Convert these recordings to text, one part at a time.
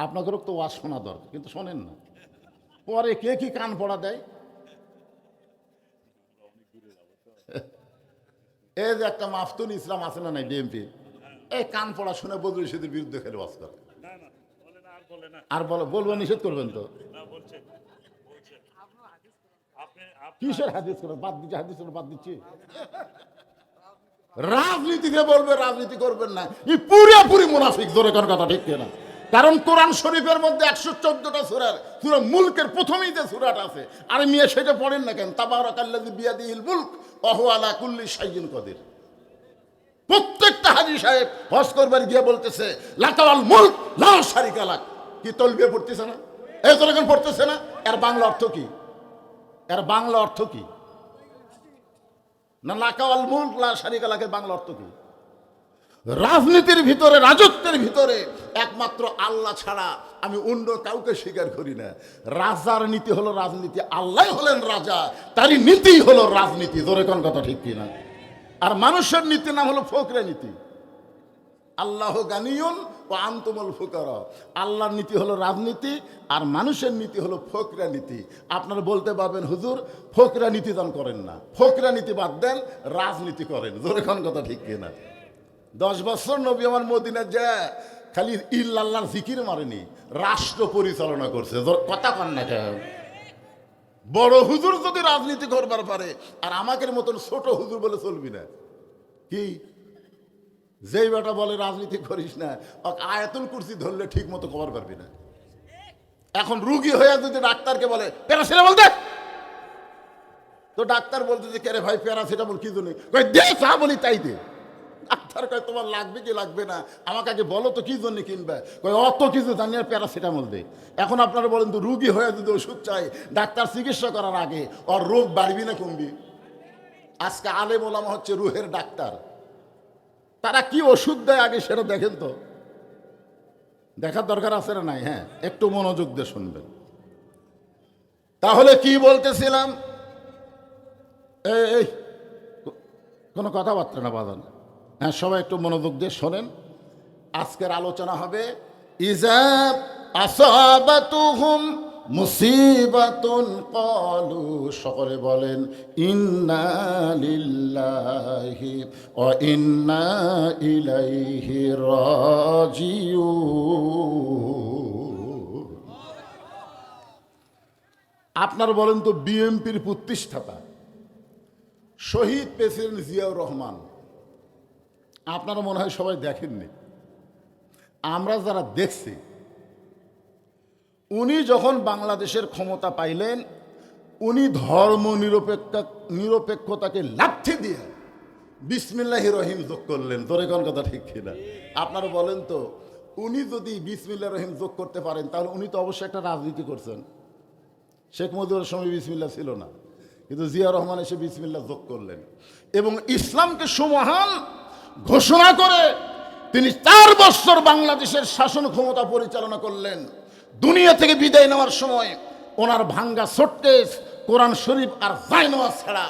আপনাদেরও তো ওয়াজ শোনা দরকার, কিন্তু শোনেন না। পরে কে কি কান পড়া দেয়। এই যে একটা মাফতুন ইসলাম আছে না নাই বিএনপি, এই কান পড়া শুনে বদরুল রশিদের বিরুদ্ধে খেলে ওয়াজ করে। আর বলবো নিষেধ করবেন তো? কিসের হাদিস করে বাদ দিচ্ছি? হাদিস বাদ দিচ্ছি। রাজনীতিতে বলবে রাজনীতি করবেন না, এই পুরোপুরি মুনাফিক। জোরে কোন কথা ঠিক কিনা? কারণ কোরআন শরীফের মধ্যে 114টা সূরার সূরা মুলকের প্রথমেই যে সূরাটা আছে, আর মিয়া সেটা পড়েন না কেন? তাবারাকাল্লাযী বিয়াদিহিল মুলক ওয়া হুয়া আলা কুল্লি শাইইন কাদির। প্রত্যেকটা হাজী সাহেব হজ করবার গিয়ে বলতেছে লাকাল মুলক লা শারিকা লাক। কি তলবিয়া পড়তেছে না? এই জোরে কোন পড়তেছে না? এর বাংলা অর্থ কি? এর বাংলা অর্থ কি? না লাকাল মুলক লা শারিকা লাকের বাংলা অর্থ কি? রাজনীতির ভিতরে, রাজত্বের ভিতরে একমাত্র আল্লাহ ছাড়া আমি অন্য কাউকে স্বীকার করি না। রাজার নীতি হলো রাজনীতি, আল্লাহ হলেন রাজা, তারই নীতি হলো রাজনীতি। জোরে কোন কথা ঠিক কিনা? আর মানুষের নীতি নাম হলো ফকরা নীতি। আল্লাহ গানিয়ুন ওয়া আনতুমুল ফুকারা। আল্লাহর নীতি হলো রাজনীতি, আর মানুষের নীতি হলো ফকরা নীতি। আপনারা বলতে পারবেন হুজুর ফকরা নীতি দান করেন না, ফকরা নীতি বাদ দেন, রাজনীতি করেন। জোরে কোন কথা ঠিক কিনা? 10 বছর নবী আমার মদিনায় যায় খালি ইল্লাল্লাহর জিকির মারেনি, রাষ্ট্র পরিচালনা করছে। কথা কন না কেন? বড় হুজুর যদি রাজনীতি করবার পারে, আর আমাদের মতন ছোট হুজুর বলে চলবি না। কি যেই বেটা বলে রাজনীতি করিস না, আয়াতুল কুরসি ধরলে ঠিক মতো খবর পারবি না। এখন রুগী হয়ে যদি ডাক্তারকে বলে প্যারাসিটামল দে, তো ডাক্তার বলতে যে কে রে ভাই প্যারাসিটামল কি জন্য? দে, যা বলি তাই দে। ডাক্তার কয় তোমার লাগবে কি লাগবে না আমাকে আগে বলো তো, কি জন্য কিনবে? কয় অত কিছু জানি আর প্যারাসিটামল দে। এখন আপনারা বলেন তো রুগী হয়ে যদি ওষুধ চাই, ডাক্তার চিকিৎসা করার আগে ওর রোগ বাড়বি না কমবি? আজকে আলেম ওলামা হচ্ছে রুহের ডাক্তার, তারা কি ওষুধ দেয় আগে সেটা দেখেন তো। দেখার দরকার আছে না নাই? হ্যাঁ, একটু মনোযোগ দিয়ে শুনবেন। তাহলে কি বলতেছিলাম? এই কোনো কথাবার্তা না বাজান। হ্যাঁ, সবাই একটু মনোযোগ দিয়ে শোনেন। আজকের আলোচনা হবে ইজা আসাবাতুহুম মুসিবাতুন ক্বালু, সকলে বলেন ইন্না লিল্লাহি ওয়া ইন্না ইলাইহি রাজিউন। আপনারা বলেন তো, বিএনপির প্রতিষ্ঠাতা শহীদ প্রেসিডেন্ট জিয়াউর রহমান আপনারা মনে হয় সবাই দেখেননি। আমরা যারা দেখছি, উনি যখন বাংলাদেশের ক্ষমতা পাইলেন, উনি ধর্ম নিরপেক্ষতাকে লাথি দিয়ে বিসমিল্লাহির রহিম যোগ করলেন। তোরে কোন কথা ঠিক কিনা? আপনারা বলেন তো, উনি যদি বিসমিল্লাহির রহিম যোগ করতে পারেন, তাহলে উনি তো অবশ্যই একটা রাজনীতি করছেন। শেখ মুজিবুর সময় বিসমিল্লাহ ছিল না, কিন্তু জিয়া রহমান এসে বিসমিল্লাহ যোগ করলেন এবং ইসলামকে সুমহান ঘোষণা করে তিনি 4 বছর বাংলাদেশের শাসন ক্ষমতা পরিচালনা করলেন। দুনিয়া থেকে বিদায় নেওয়ার সময় ওনার ভাঙ্গা সুটকেস, কোরআন শরীফ আর জায়নামাজ ছাড়া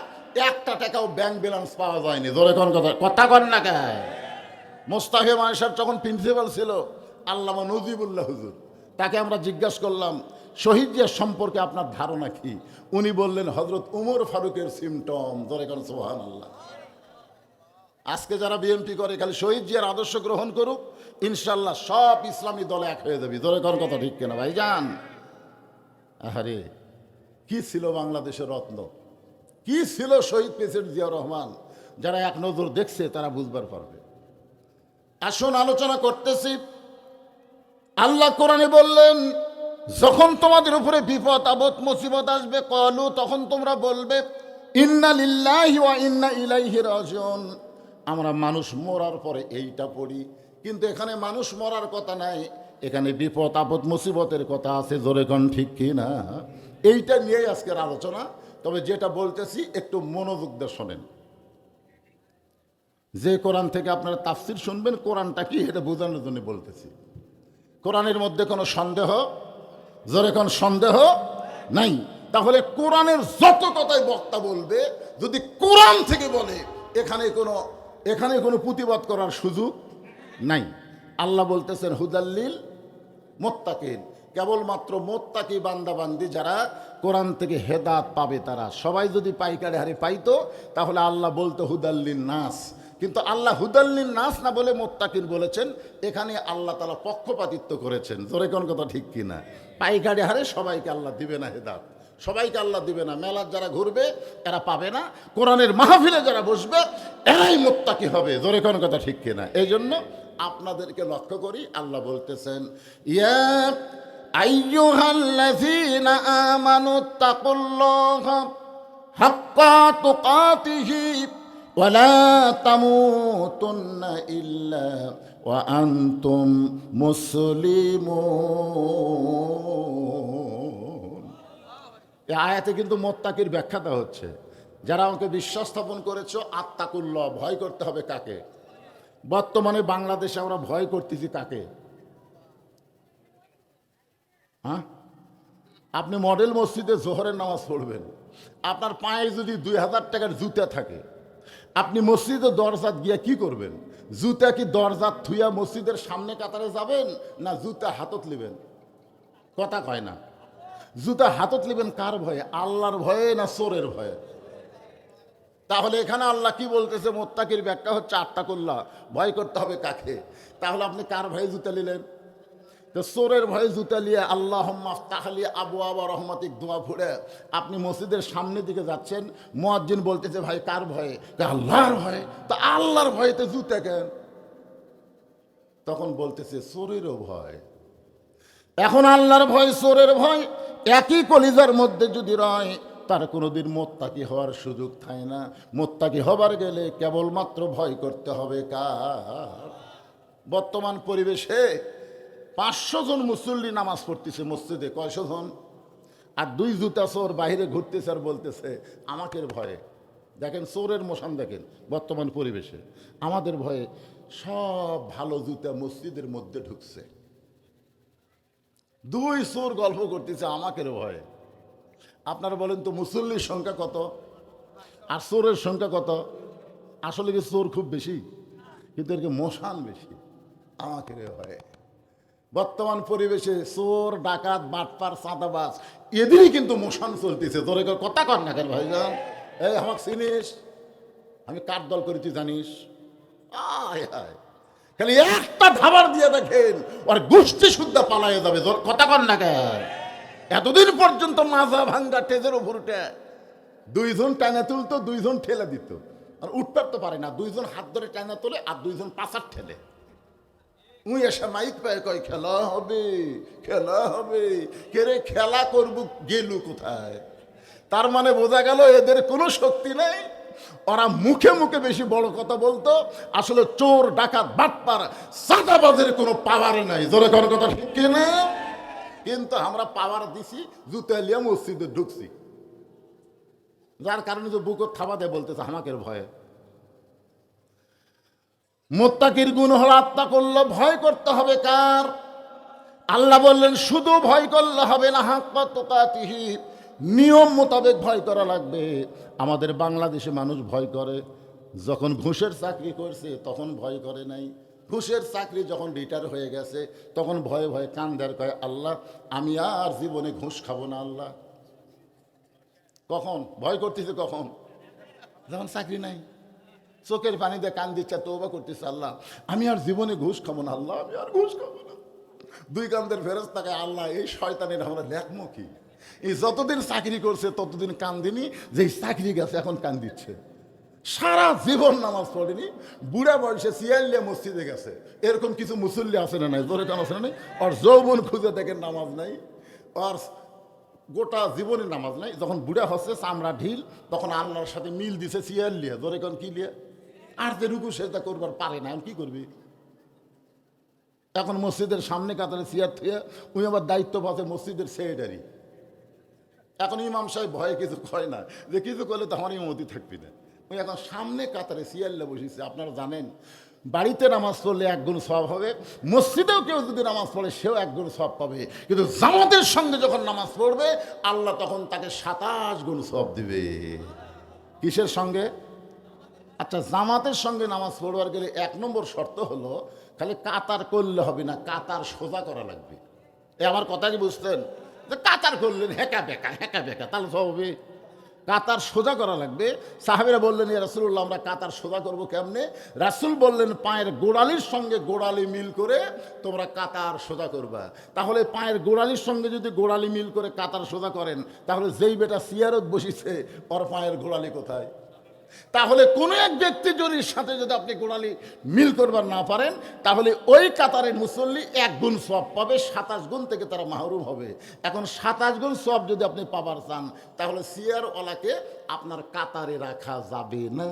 1 টাকাও ব্যাংক ব্যালেন্স পাওয়া যায়নি। ধরে কোন কথা কন না কে? মোস্তাফে মায়েশার যখন প্রিন্সিপাল ছিল আল্লামা নজিবুল্লাহ হুজুর, তাকে আমরা জিজ্ঞাসা করলাম শহীদ জিয়া সম্পর্কে আপনার ধারণা কি? উনি বললেন হযরত উমর ফারুকের সিমটম। ধরে কোন সুবহানাল্লাহ। আজকে যারা বিএনপি করে খালি শহীদ জিয়ার আদর্শ গ্রহণ করুক, ইনশাল্লাহ সব ইসলামী দলে এক হয়ে যাবে। ধরে কোন কথা ঠিক কিনা ভাইজান? আরে কি ছিল বাংলাদেশের রত্ন, কি ছিল শহীদ প্রেসিডেন্ট জিয়াউর রহমান? যারা এক নজর দেখছে তারা বুঝবার পারবে। আসুন আলোচনা করতেছি। আল্লাহ কোরআনে বললেন, যখন তোমাদের উপরে বিপদ আপদ মুসিবত আসবে ক্বালু, তখন তোমরা বলবে ইন্না লিল্লাহি ওয়া ইন্না ইলাইহি রাজিউন। আমরা মানুষ মরার পরে এইটা পড়ি, কিন্তু এখানে মানুষ মরার কথা নাই, এখানে বিপদ আপদ মুসিবতের কথা আছে। জোরে কোন ঠিক কি না? এইটা নিয়েই আজকের আলোচনা। তবে যেটা বলতেছি একটু মনোযোগ দিয়ে শোনেন। যে কোরআন থেকে আপনারা তাফসির শুনবেন, কোরআনটা কি এটা বোঝানোর জন্য বলতেছি। কোরআনের মধ্যে কোনো সন্দেহ, জোরে কোন সন্দেহ নাই। তাহলে কোরআনের যত কথাই বক্তা বলবে, যদি কোরআন থেকে বলে, এখানে কোনো প্রতিবাদ করার সুযোগ নাই। আল্লাহ বলতেছেন হুদাল্লিল মুত্তাকিন, কেবলমাত্র মুত্তাকি বান্দাবান্দি যারা কোরআন থেকে হেদাত পাবে তারা। সবাই যদি পাইকারি হারে পাইতো তাহলে আল্লাহ বলতো হুদাল্লিন নাস, কিন্তু আল্লাহ হুদাল্লিন নাস না বলে মুত্তাকিন বলেছেন। এখানে আল্লাহ তাআলা পক্ষপাতিত্ব করেছেন। জোরে কোন কথা ঠিক কিনা? পাইকারি হারে সবাইকে আল্লাহ দিবে না হেদাত, সবাইকে আল্লাহ দিবে না। মেলার যারা ঘুরবে এরা পাবে না, কোরআনের মাহফিলে যারা বসবে এরাই মুত্তাকি হবে। জোরে কোন কথা ঠিক কিনা? এই জন্য আপনাদেরকে লক্ষ্য করি, আল্লাহ বলতেছেন ইয়া আইয়ুহাল্লাযীনা আমানুত্তাকুল্লাহা হাক্কা তুকাতিহি ওয়া লা তামুতুন্না ইল্লা ওয়া আনতুম মুসলিমুন। এই আয়াতে কিন্তু মুত্তাকির ব্যাখ্যা দেওয়া হচ্ছে। যারা আমাকে বিশ্বাস স্থাপন করেছো, আত্তাকুল্লাহ, ভয় করতে হবে কাকে? বর্তমানে বাংলাদেশে আমরা ভয় করতেছি কাকে? হ্যাঁ, আপনি মডেল মসজিদে জোহরের নামাজ পড়বেন, আপনার পায়ে যদি 2000 টাকার জুতা থাকে, আপনি মসজিদের দরজাত গিয়া কি করবেন? জুতা কি দরজাত থুইয়া মসজিদের সামনে কাতারে যাবেন, না জুতা হাতত লিবেন? কথা কয় না। জুতা হাতত লিবেন কার ভয়ে? আল্লাহর ভয়ে না চোরের ভয়ে? তাহলে এখানে আল্লাহ কি বলতেছে? মুত্তাকির ব্যাখ্যা হচ্ছে আত্তাকুল্লাহ, ভয় করতে হবে কাকে? তাহলে আপনি কার ভয়ে জুতা নিলেন? তো চোরের ভয়ে জুতা নিয়ে আল্লাহুম্মা আফতাহলি আবওয়াবা রহমাতিক দোয়া পড়ে আপনি মসজিদের সামনের দিকে যাচ্ছেন, মুয়াজ্জিন বলতেছে ভাই কার ভয়ে? আল্লাহর ভয়ে। তো আল্লাহর ভয়েতে জুতা কেন? তখন বলতেছে চোরেরও ভয়। এখন আল্লাহর ভয় চোরের ভয় একই কলিজার মধ্যে যদি রয়, তার কোনোদিন মুত্তাকি হওয়ার সুযোগ থাকে না। মুত্তাকি হবার গেলে কেবলমাত্র ভয় করতে হবে কার? বর্তমান পরিবেশে 500 জন মুসল্লি নামাজ পড়তেছে মসজিদে, কয়শো জন? আর 2 জুতা চোর বাইরে ঘুরতেছে আর বলতেছে আমাকে ভয়ে। দেখেন চোরের মোশন, দেখেন বর্তমান পরিবেশে আমাদের ভয়ে সব ভালো জুতা মসজিদের মধ্যে ঢুকছে। 2 চোর গল্প করতেছে আমাকে ভয়ে। আপনারা বলেন তো মুসল্লির সংখ্যা কত আর চোরের সংখ্যা কত? আসলে কি চোর খুব বেশি, কিন্তু এর মোশান বেশি। আমাকে ভয়ে বর্তমান পরিবেশে চোর, ডাকাত, বাটপার, চাঁদাবাজ এদেরই কিন্তু মোশান চলতেছে। তোর কথা কর না কেন ভাইজান? এই আমাকে চিনিস? আমি কার দল করি তুই জানিস? আয় হায়, খালি একটা ধাবার দিয়ে দেখেন আর গোষ্ঠী শুদ্ধ পালাইয়া যাবে। কথা কর না কেন? এতদিন পর্যন্ত মাজা ভাঙ্গা টেজের উপর উঠে 2 জন টানা তুলতো, 2 জন ঠেলে দিত, আর উঠতে তো পারে না। 2 জন হাত ধরে টানা তোলে আর 2 জন পাশার ঠেলে। উই এসে মাইক পায় কয় খেলা হবে, খেলা হবে। কে রে খেলা করবো, গেলু কোথায়? তার মানে বোঝা গেল এদের কোনো শক্তি নেই। ওরা মুখে মুখে বেশি বড় কথা বলতো, আসলে চোর, ডাকাত, বাটপার, চাঁদাবাজের কোনো পাওয়ার নাই। জোরে কোনো কথা ঠিক কিনা? কিন্তু আমরা পাওয়ার দিছি, জুতা লিয়া মসজিদে ঢুকছি, যার কারণে যে বুকত থাবা দেয় বলতেছে আমাকে ভয়ে। মুত্তাকির গুণ হল আত্তাকুল্লাহ, ভয় করতে হবে কার? আল্লাহ বললেন শুধু ভয় করলে হবে না, হাক্কা তুকাতিহি, নিয়ম মোতাবেক ভয় করা লাগবে। আমাদের বাংলাদেশে মানুষ ভয় করে যখন ঘুষের চাকরি করছে তখন ভয় করে নাই। ঘুষের চাকরি যখন রিটায়ার হয়ে গেছে তখন ভয়ে ভয়ে কান্দার কয় আল্লাহ আমি আর জীবনে ঘুষ খাবো না। আল্লাহ কখন ভয় করতেছে? কখন? যখন চাকরি নাই, চোখের পানি দিয়ে কান দিচ্ছে, তওবা করতেছে আল্লাহ আমি আর জীবনে ঘুষ খাবো না, আল্লাহ আমি আর ঘুষ খাবো না। 2 কান্দের ফেরেশতাকে আল্লাহ এই শয়তানের আমরা লেখমো কি? এই যতদিন চাকরি করছে ততদিন কান দিনি, যে চাকরি গেছে এখন কান দিচ্ছে। সারা জীবন নামাজ পড়েনি, বুড়া বয়সে সিয়াল্লিয়া মসজিদে গেছে। এরকম কিছু মুসল্লি আছে না নাই? জোরে কান আছে না নাই? আর যৌবন খুঁজে দেখেন নামাজ নাই, আর গোটা জীবনে নামাজ নাই। যখন বুড়া হচ্ছে চামড়া ঢিল, তখন আল্লাহর সাথে মিল দিছে সিয়াল্লিয়া। জোরে কান কি লিয়া? আর যে রুকু সেজদা করবার পারে না, কি করবি? এখন মসজিদের সামনে কাতারে চেয়ার থুয়ে উনি আবার দায়িত্ব পাচ্ছে মসজিদের সেক্রেটারি। এখন ইমাম সাহেব ভয়ে কিছু কয় না, যে কিছু করলে তো আমার ইমামতি থাকবি না। উনি এখন সামনে কাতারে সিয়াল্লা বসেছে। আপনারা জানেন বাড়িতে নামাজ পড়লে 1 গুণ সওয়াব হবে, মসজিদেও কেউ যদি নামাজ পড়ে সেও 1 গুণ সওয়াব পাবে। কিন্তু জামাতের সঙ্গে যখন নামাজ পড়বে আল্লাহ তখন তাকে 27 গুণ সওয়াব দিবে। কিসের সঙ্গে? আচ্ছা, জামাতের সঙ্গে নামাজ পড়বার গেলে 1 নম্বর শর্ত হলো খালি কাতার করলে হবে না, কাতার সোজা করা লাগবে। এ আমার কথা কি বুঝতেন? যে কাতার করলেন হেঁকা বেঁকা, তাহলে সব হবে। কাতার সোজা করা লাগবে। সাহাবীরা বললেন, ইয়া রাসূলুল্লাহ, আমরা কাতার সোজা করব কেমনে? রাসূল বললেন, পায়ের গোড়ালির সঙ্গে গোড়ালি মিল করে তোমরা কাতার সোজা করবা। তাহলে পায়ের গোড়ালির সঙ্গে যদি গোড়ালি মিল করে কাতার সোজা করেন, তাহলে যেই বেটা সিয়ারত বসিছে ওর পায়ের গোড়ালি কোথায়? তাহলে কোনো এক ব্যক্তি যদি সাথে যদি আপনি গোড়ালি মিল করবার না পারেন, তাহলে ওই কাতারের মুসল্লি 1 গুণ সওয়াব পাবে, 27 গুণ থেকে তারা মাহরুম হবে। এখন 27 গুণ সওয়াব যদি আপনি পাবার চান, তাহলে সিয়ারওয়ালাকে আপনার কাতারে রাখা যাবে না।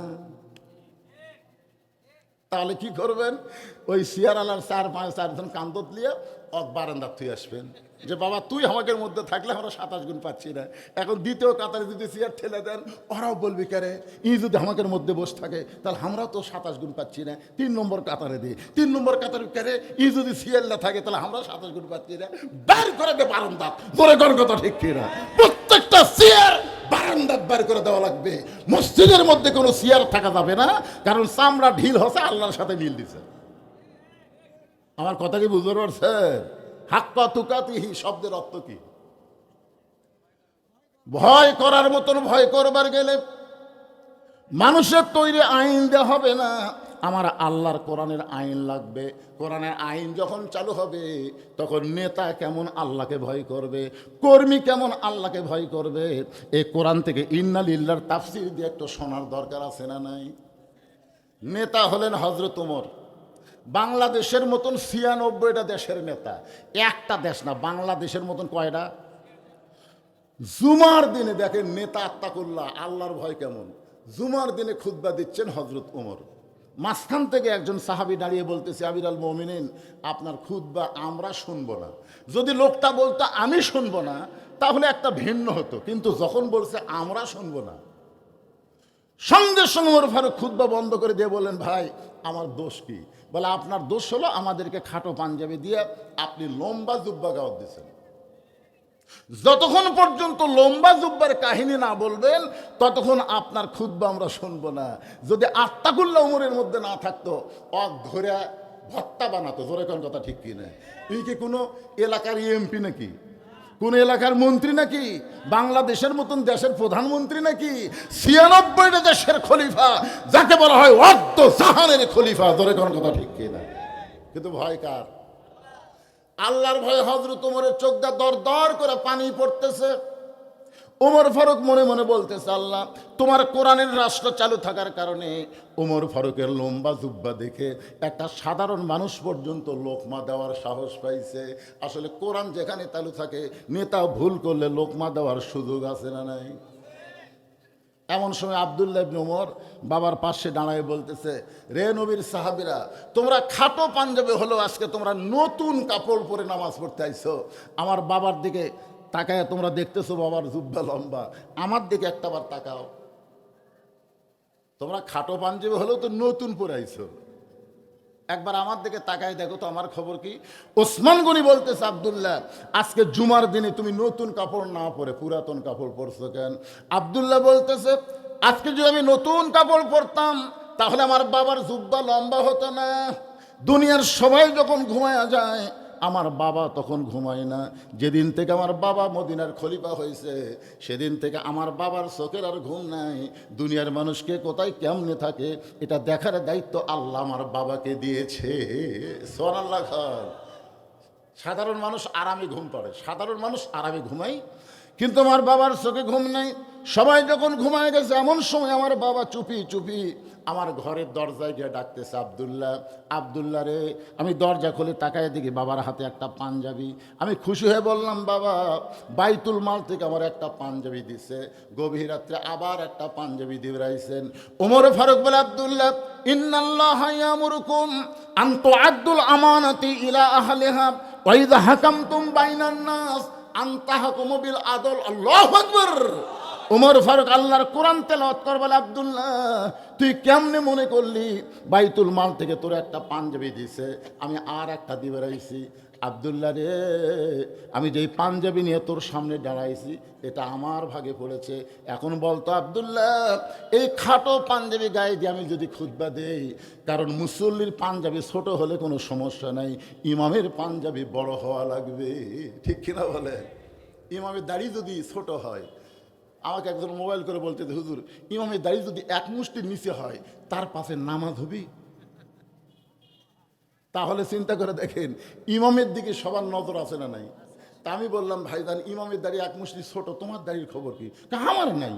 তাহলে কি করবেন? ওই সিয়ারওয়ালার 4-5 কান্দত লিয়ে বারান্দা তুই আসবেন, যে বাবা তুই আমাকে মধ্যে থাকলে আমরা 27 গুণ পাচ্ছি না। এখন দ্বিতীয় কাতারে যদি চেয়ার ঠেলে দেন, ওরাও বলবি কারে ই যদি আমাকে মধ্যে বসে থাকে তাহলে আমরাও তো 27 গুণ পাচ্ছি না। 3 নম্বর কাতারে দিই, 3 নম্বর কাতারে কারে ই যদি সিয়ারলা থাকে তাহলে আমরা 27 গুণ পাচ্ছি না। বের করে দে বারান্দা, তোরে কোন কথা ঠিক কিনা? প্রত্যেকটা চেয়ার বারান্দা বের করে দেওয়া লাগবে। মসজিদের মধ্যে কোনো চেয়ার থাকা যাবে না, কারণ চামড়া ঢিল হচ্ছে আল্লাহর সাথে মিল দিছে। আমার কথা কি বুঝতে পারছেন? হাক্কা তুকাতিহি শব্দের অর্থ কি? ভয় করার মতন ভয় করবার গেলে মানুষের তৈরি আইন দেওয়া হবে না, আমার আল্লাহর কোরআনের আইন লাগবে। কোরআনের আইন যখন চালু হবে, তখন নেতা কেমন আল্লাহকে ভয় করবে, কর্মী কেমন আল্লাহকে ভয় করবে। এই কোরআন থেকে ইন্না লিল্লাহর তাফসীর দিয়ে একটু শোনার দরকার আছে না নাই? নেতা হলেন হযরত ওমর। বাংলাদেশের মতন 96টা দেশের নেতা, একটা দেশ না, বাংলাদেশের মতন কয়টা? জুমার দিনে দেখেন নেতা আত্তাকুল্লাহ, আল্লাহর ভয় কেমন। জুমার দিনে খুতবা দিচ্ছেন হযরত ওমর। মাঝখান থেকে একজন সাহাবী দাঁড়িয়ে বলতেছে, আমিরুল মুমিনিন, আপনার খুতবা আমরা শুনবো না। যদি লোকটা বলতো আমি শুনবো না, তাহলে একটা ভিন্ন হতো, কিন্তু যখন বলছে আমরা শুনবো না, সঙ্গে সঙ্গে ওমর ফারুক খুতবা বন্ধ করে দিয়ে বললেন, ভাই আমার দোষ কি? বলে আপনার দোষ হলো আমাদেরকে খাটো পাঞ্জাবি দিয়ে আপনি লম্বা জুব্বা গাওয়াত দিয়েছেন। যতক্ষণ পর্যন্ত লম্বা জুব্বার কাহিনী না বলবেন, ততক্ষণ আপনার খুতবা আমরা শুনবো না। যদি আত্তাকুল্লাহ ওমরের মধ্যে না থাকতো, ধরে ভত্তা বানাতো। জোরে কোন কথা ঠিক কিনা? এই কি কোনো এলাকার এমপি নাকি? কোন এলাকার মন্ত্রী নাকি? বাংলাদেশের মতন দেশের প্রধানমন্ত্রী নাকি? 96টা দেশের খলিফা, যাকে বলা হয় অর্ধ জাহানের খলিফা। ধরে কোন কথা ঠিক কিনা? কিন্তু ভয় কার? আল্লাহর ভয়ে হযরত ওমরের চোখ দিয়ে দর দর করে পানি পড়তেছে। ওমর ফারুক মনে মনে বলতেছে, আল্লাহ তোমার কোরআনের রাষ্ট্র চালু থাকার কারণে ওমর ফারুকের লম্বা জুব্বা দেখে একটা সাধারণ মানুষ পর্যন্ত লোকমা দেওয়ার সাহস পাইছে। আসলে কোরআন যেখানে চালু থাকে, নেতা ভুল করলে লোকমা দেওয়ার সুযোগ আছে না নাই? এমন সময় আব্দুল্লাহ ইবনে ওমর বাবার পাশে দাঁড়ায় বলতেছে, রে নবীর সাহাবীরা, তোমরা খাটো পাঞ্জাবি হলো, আজকে তোমরা নতুন কাপড় পরে নামাজ পড়তে আইছো। আমার বাবার দিকে তাকায় তোমরা দেখতেছো বাবার জুব্বা লম্বা, আমার দিকে একটাবার তাকাও। তোমরা খাটো পাঞ্জাবি হলেও তো নতুন পরে আইছো, একবার আমার দিকে তাকায় দেখো তো আমার খবর কি? ওসমান গনি বলতেছে, আব্দুল্লাহ আজকে জুমার দিনে তুমি নতুন কাপড় না পরে পুরাতন কাপড় পরছো কেন? আব্দুল্লাহ বলতেছে, আজকে যদি আমি নতুন কাপড় পরতাম তাহলে আমার বাবার জুব্বা লম্বা হতো না। দুনিয়ার সবাই যখন ঘুমায়া যায়, আমার বাবা তখন ঘুমায় না। যেদিন থেকে আমার বাবা মদিনার খলিফা হয়েছে, সেদিন থেকে আমার বাবার চোখের আর ঘুম নাই। দুনিয়ার মানুষকে কোথায় কেমনে থাকে এটা দেখার দায়িত্ব আল্লাহ আমার বাবাকে দিয়েছে। সুবহানাল্লাহ খান। সাধারণ মানুষ আরামে ঘুম পড়ে, সাধারণ মানুষ আরামে ঘুমায়, কিন্তু আমার বাবার চোখে ঘুম নাই। সবাই যখন ঘুমায় গেছে, এমন সময় আমার বাবা চুপি চুপি আমার ঘরের দরজায় গিয়ে ডাকতেছে, আব্দুল্লাহ আব্দুল্লাহ রে। আমি দরজা খুলে তাকায় দেখি বাবার হাতে একটা পাঞ্জাবি। আমি খুশি হয়ে বললাম, বাবা বাইতুল মাল থেকে আমার একটা পাঞ্জাবি দিছে। গভীর রাত্রে আবার একটা পাঞ্জাবি দিয়ে রাইছেন। ওমর ফারুক বলে, আব্দুল্লাহ ইন্নাল্লাহা ইয়ামুরুকুম আন তুআদ্দুল আমানাতি ইলা আহলিহা ওয়া ইযা হাকামতুম বাইনান নাস আন তাহকুমু বিল আদল। আল্লাহু আকবার। ওমর ফারুক আল্লাহর কোরআন তেলাওয়াত করে বলে, আব্দুল্লাহ তুই কেমনে মনে করলি বাইতুল মাল থেকে তোর একটা পাঞ্জাবি দিছে, আমি আর একটা দিয়ে বেড়াইছি? আব্দুল্লাহ রে, আমি যেই পাঞ্জাবি নিয়ে তোর সামনে দাঁড়াইছি এটা আমার ভাগে পড়েছে। এখন বলতো আব্দুল্লাহ, এই খাটো পাঞ্জাবি গায়ে দিয়ে আমি যদি খুতবা দেই, কারণ মুসল্লির পাঞ্জাবি ছোট হলে কোনো সমস্যা নাই, ইমামের পাঞ্জাবি বড় হওয়া লাগবে। ঠিক কিনা বলে? ইমামের দাড়ি যদি ছোট হয়, আমাকে একজন মোবাইল করে বলতে, হুজুর ইমামের দাড়ি যদি এক মুষ্টির নিচে হয়, তার পাশে নামাজ হবি? তাহলে চিন্তা করে দেখেন, ইমামের দিকে সবার নজর আছে না নাই? তা আমি বললাম, ভাইজান ইমামের দাড়ি এক মুষ্টি ছোট, তোমার দাড়ির খবর কি? আমার নাই।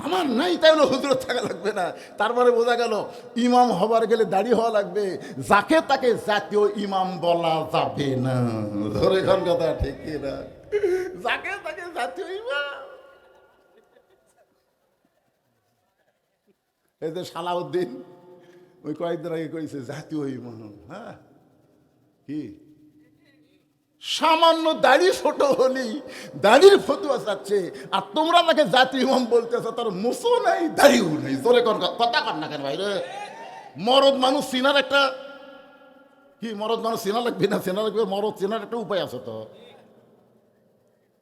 আমার নাই, তাহলে হুজুর থাকা লাগবে না। তারপরে বোঝা গেল ইমাম হবার গেলে দাড়ি হওয়া লাগবে, যাকে তাকে জাতীয় ইমাম বলা যাবে না। ধরে খান কথা, ঠিক না? যাকে তাকে জাতীয় ইমাম। এই যে সালাউদ্দিন ওই কয়েকদিন আগে কইছে জাতীয় ইমাম। হ্যাঁ, কি সামান্য দাড়ি ছোট হলেই দাড়ির ফতুয়া চাচ্ছে, আর তোমরা তাকে জাতীয় ইমাম বলতেছ, তার মুসো নাই দাড়িও নাই। তোরে কথা কর না কেন ভাই রে? মরদ মানুষ চিনার একটা কি, মরদ মানুষ চেনা লাগবে না? চেনা লাগবে, মরদ চেনার একটা উপায় আছে তো।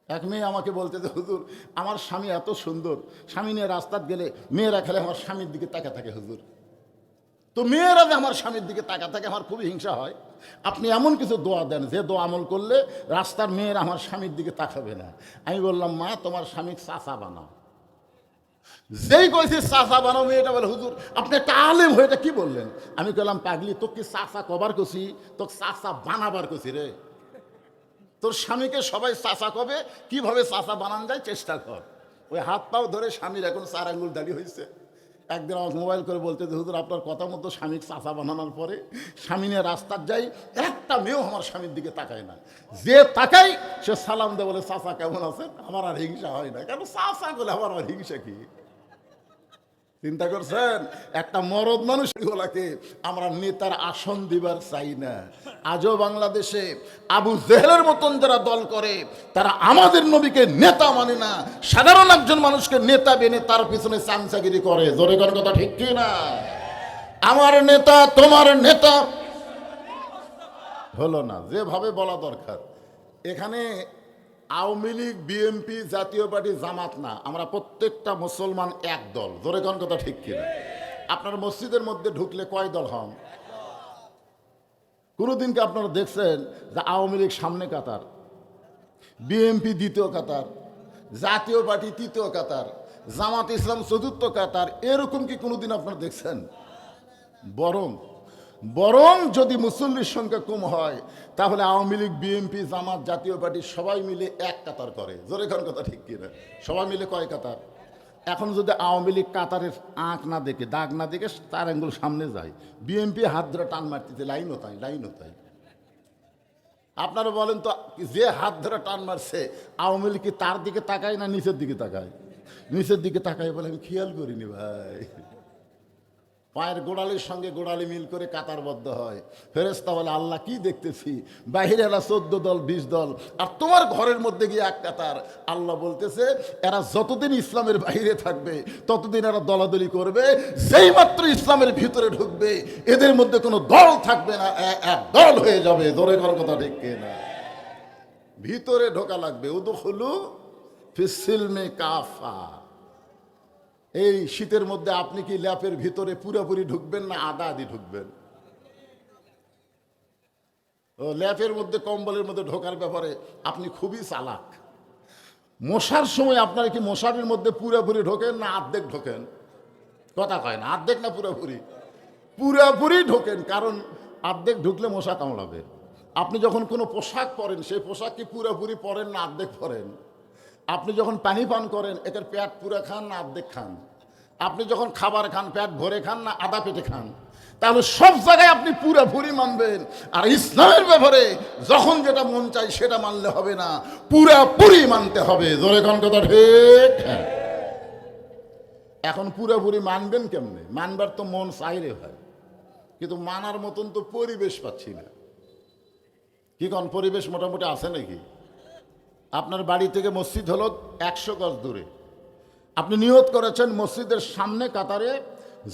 এক মেয়ে আমাকে বলতে যে হুজুর আমার স্বামী এত সুন্দর, স্বামী নিয়ে রাস্তায় গেলে মেয়েরা খেলে আমার স্বামীর দিকে তাকা থাকে হুজুর। তো মেয়েরা যে আমার স্বামীর দিকে তাকা থাকে, আমার খুবই হিংসা হয়। আপনি এমন কিছু দোয়া দেন যে দোয়া আমল করলে রাস্তার মেয়েরা আমার স্বামীর দিকে তাকাবে না। আমি বললাম, মা তোমার স্বামীকে চাচা বানাও। যেই কইছি চাচা বানাও, মেয়েটা বলে হুজুর আপনি একটা আলেম হয়ে এটা কি বললেন? আমি বললাম, পাগলি তোকে চাচা কবার কছি, তোকে চাচা বানাবার কছি রে। তোর স্বামীকে সবাই চাচা কবে, কিভাবে চাচা বানান যায় চেষ্টা কর। ওই হাত পাও ধরে স্বামীর এখন 4 আঙ্গুল দাড়ি হয়েছে। একদিন আমার মোবাইল করে বলতে যে হুজুর আপনার কথা মতো স্বামীর চাচা বানানোর পরে স্বামী নিয়ে রাস্তার যাই, একটা মেয়েও আমার স্বামীর দিকে তাকায় না। যে তাকাই সে সালাম দেয়, বলে চাচা কেমন আছেন। আমার আর হিংসা হয় না, কেন চাচা বলে আমার আর হিংসা কি? চিন্তা করছেন? একটা মরদ মানুষ গুলাকে আমরা নেতার আসন দিবার চাই না। আজও বাংলাদেশে আবু জেহেলের মতন যারা দল করে, তারা আমাদের নবীকে নেতা মানে না, সাধারণ একজন মানুষকে নেতা বেনে তার পিছনে চামচাগিরি করে। জোরে কোন কথা ঠিক কি না? আমার নেতা তোমার নেতা হলো না যেভাবে বলা দরকার। এখানে আওয়ামী লীগ, বিএনপি, জাতীয় পার্টি, জামাত না, আমরা প্রত্যেকটা মুসলমান এক দল। জোরে কোন কথা ঠিক কিনা? আপনার মসজিদের মধ্যে ঢুকলে কয় দল হন? কোনোদিনকে আপনারা দেখছেন যে আওয়ামী লীগ সামনে কাতার, বিএনপি দ্বিতীয় কাতার, জাতীয় পার্টি তৃতীয় কাতার, জামাত ইসলাম চতুর্থ কাতার? এরকম কি কোনোদিন আপনারা দেখছেন? বরং যদি মুসল্লির সংখ্যা কম হয়, তাহলে আওয়ামী লীগ, বিএনপি, জামাত, জাতীয় পার্টি সবাই মিলে এক কাতার করে। জোরে কোন কথা ঠিক কিনা? সবাই মিলে কয় কাতার? এখন যদি আওয়ামী লীগ কাতারের আঁক না দেখে, দাগ না দেখে 4 আঙ্গুল সামনে যায়, বিএনপি হাত ধরে টান মারতেছে, লাইনও তাই। আপনারা বলেন তো, যে হাত ধরে টান মারছে আওয়ামী লীগ কি তার দিকে তাকায় না নিচের দিকে তাকায়? নিচের দিকে তাকায় বলে আমি খেয়াল করিনি ভাই। পায়ের গোড়ালির সঙ্গে গোড়ালি মিল করে কাতারবদ্ধ হয়। ফেরেশতা বলে আল্লাহ কি দেখতেছি, বাহিরে এরা 14 দল 20 দল, আর তোমার ঘরের মধ্যে গিয়ে এক কাতার। আল্লাহ বলতেছে এরা যতদিন ইসলামের বাইরে থাকবে ততদিন এরা দলাদলি করবে, যেই মাত্র ইসলামের ভিতরে ঢুকবে এদের মধ্যে কোনো দল থাকবে না, এক দল হয়ে যাবে। জোরে করার কথা ঠিক না? ভিতরে ঢোকা লাগবে। উদখুলু ফিস সিলমে কাফা। এই শীতের মধ্যে আপনি কি ল্যাপের ভিতরে পুরোপুরি ঢুকবেন না আধা আধি ঢুকবেন? ও ল্যাপের মধ্যে, কম্বলের মধ্যে ঢোকার ব্যাপারে আপনি খুবই চালাক। মশার সময় আপনারা কি মশারির মধ্যে পুরোপুরি ঢোকেন না অর্ধেক ঢোকেন? কথা কয় না, অর্ধেক না পুরোপুরি? পুরোপুরি ঢোকেন, কারণ অর্ধেক ঢুকলে মশা কামড়াবে। আপনি যখন কোনো পোশাক পরেন, সেই পোশাক কি পুরোপুরি পরেন না অর্ধেক পরেন? আপনি যখন পানি পান করেন, এটার পেট পুরো খান না অর্ধেক খান? আপনি যখন খাবার খান, পেট ভরে খান না আধা পেটে খান? তাহলে সব জায়গায় আপনি পুরোপুরি মানবেন। আর ইসলামের ব্যাপারে যখন যেটা মন চাই সেটা মানলে হবে না, পুরোপুরি মানতে হবে। জোরে কোন কথা ঠিক? এখন পুরোপুরি মানবেন কেমনে? মানবার তো মন চাইলে হয়, কিন্তু মানার মতন তো পরিবেশ পাচ্ছি না। কি কোন পরিবেশ মোটামুটি আছে নাকি? আপনার বাড়ি থেকে মসজিদ হলো 100 গজ দূরে, আপনি নিয়ত করেছেন মসজিদের সামনে কাতারে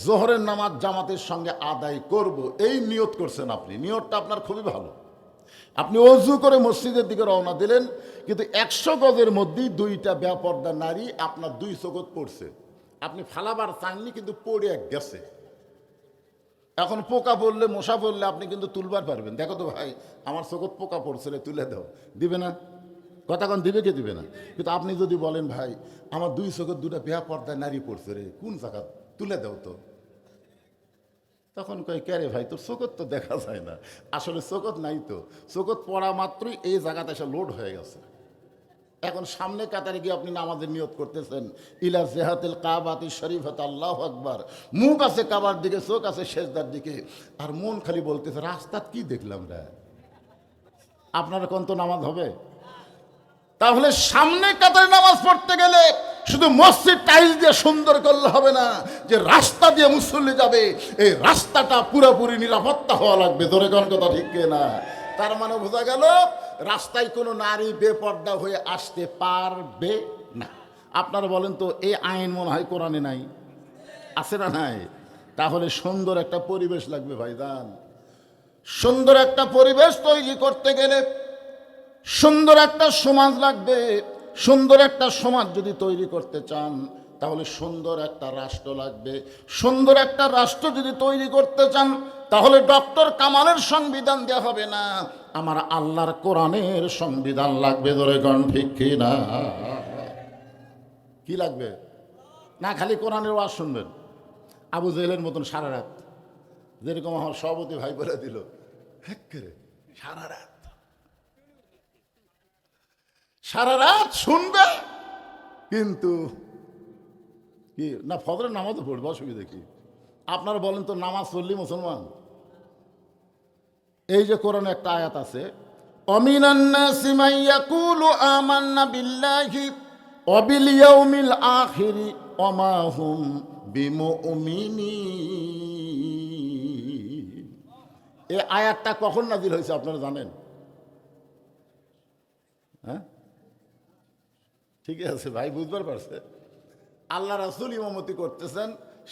জোহরের নামাজ জামাতের সঙ্গে আদায় করব, এই নিয়ত করছেন আপনি। নিয়তটা আপনার খুবই ভালো, আপনি অজু করে মসজিদের দিকে রওনা দিলেন, কিন্তু 100 গজের মধ্যেই 2টা বেপর্দা নারী আপনার 2 চোখত পড়ছে। আপনি ফালাবার চাননি, কিন্তু পড়ে গেছে। এখন পোকা পড়লে, মশা পড়লে আপনি কিন্তু তুলবার পারবেন। দেখো তো ভাই, আমার চোখত পোকা পড়ছে রে, তুলে দাও, দিবে না? কথাক্ষণ দিবে কি দিবে না? কিন্তু আপনি যদি বলেন ভাই আমার 2 চোখত 2টা বেপর্দা নারী পড়ছে রে, কোন জায়গা, তুলে দাও তো, তখন কয় কে রে ভাই, তোর চোখত তো দেখা যায় না। আসলে চোখত নাই তো, চোখত পড়া মাত্রই এই জায়গাতে এসে লোড হয়ে গেছে। এখন সামনে কাতারে গিয়ে আপনি নামাজের নিয়ত করতেছেন, ইলা জেহাতিল কাবাতি শরীফাত, আল্লাহু আকবার, মুখ আছে কাবার দিকে, চোখ আছে সেজদার দিকে, আর মন খালি বলতেছে রাস্তাত কি দেখলাম রে। আপনার কোন তো নামাজ হবে? তাহলে সামনে কাতারে নামাজ পড়তে গেলে শুধু মসজিদ টাইলস দিয়ে সুন্দর করলে হবে না, যে রাস্তা দিয়ে মুসল্লি যাবে এই রাস্তাটা পুরোপুরি নিরাপত্তা হওয়া লাগবে। ধরে কোন কথা ঠিক না? তার মানে বোঝা গেল রাস্তায় কোনো নারী বেপর্দা হয়ে আসতে পারবে না। আপনারা বলেন তো, এই আইন মনে হয় কোরআনে নাই, আছে না নাই? তাহলে সুন্দর একটা পরিবেশ লাগবে ভাইজান। সুন্দর একটা পরিবেশ তৈরি করতে গেলে সুন্দর একটা সমাজ লাগবে। সুন্দর একটা সমাজ যদি তৈরি করতে চান তাহলে সুন্দর একটা রাষ্ট্র লাগবে। সুন্দর একটা রাষ্ট্র যদি তৈরি করতে চান তাহলে ডক্টর কামালের সংবিধান দেওয়া হবে না, আমার আল্লাহর কোরআনের সংবিধান লাগবে। ধরে গণ ঠিক কিনা? কি লাগবে? না খালি কোরআনের ওয়াজ শুনবেন আবু জেহেলের মতন সারা রাত, যেরকম আমার সভাপতি ভাই বলে দিল, সারা রাত সারা রাত শুনবে, কিন্তু কি না ফজরের নামাজও পড়বে, অসুবিধা কি? আপনারা বলেন তো, নামাজ পড়লি মুসলমান? এই যে কোরআনে একটা আয়াত আছে, অমিনান নাসি মান ইয়াকুলু আমান্না বিল্লাহি ওয়া বিল ইয়াউমিল আখিরি ওয়া মা হুম বিমুমিনিন। এই আয়াতটা কখন নাজিল হয়েছে আপনারা জানেন? হ্যাঁ, ঠিক আছে ভাই, বুঝবার পারছে। আল্লাহ রাসূল ইমামতি করতেছেন,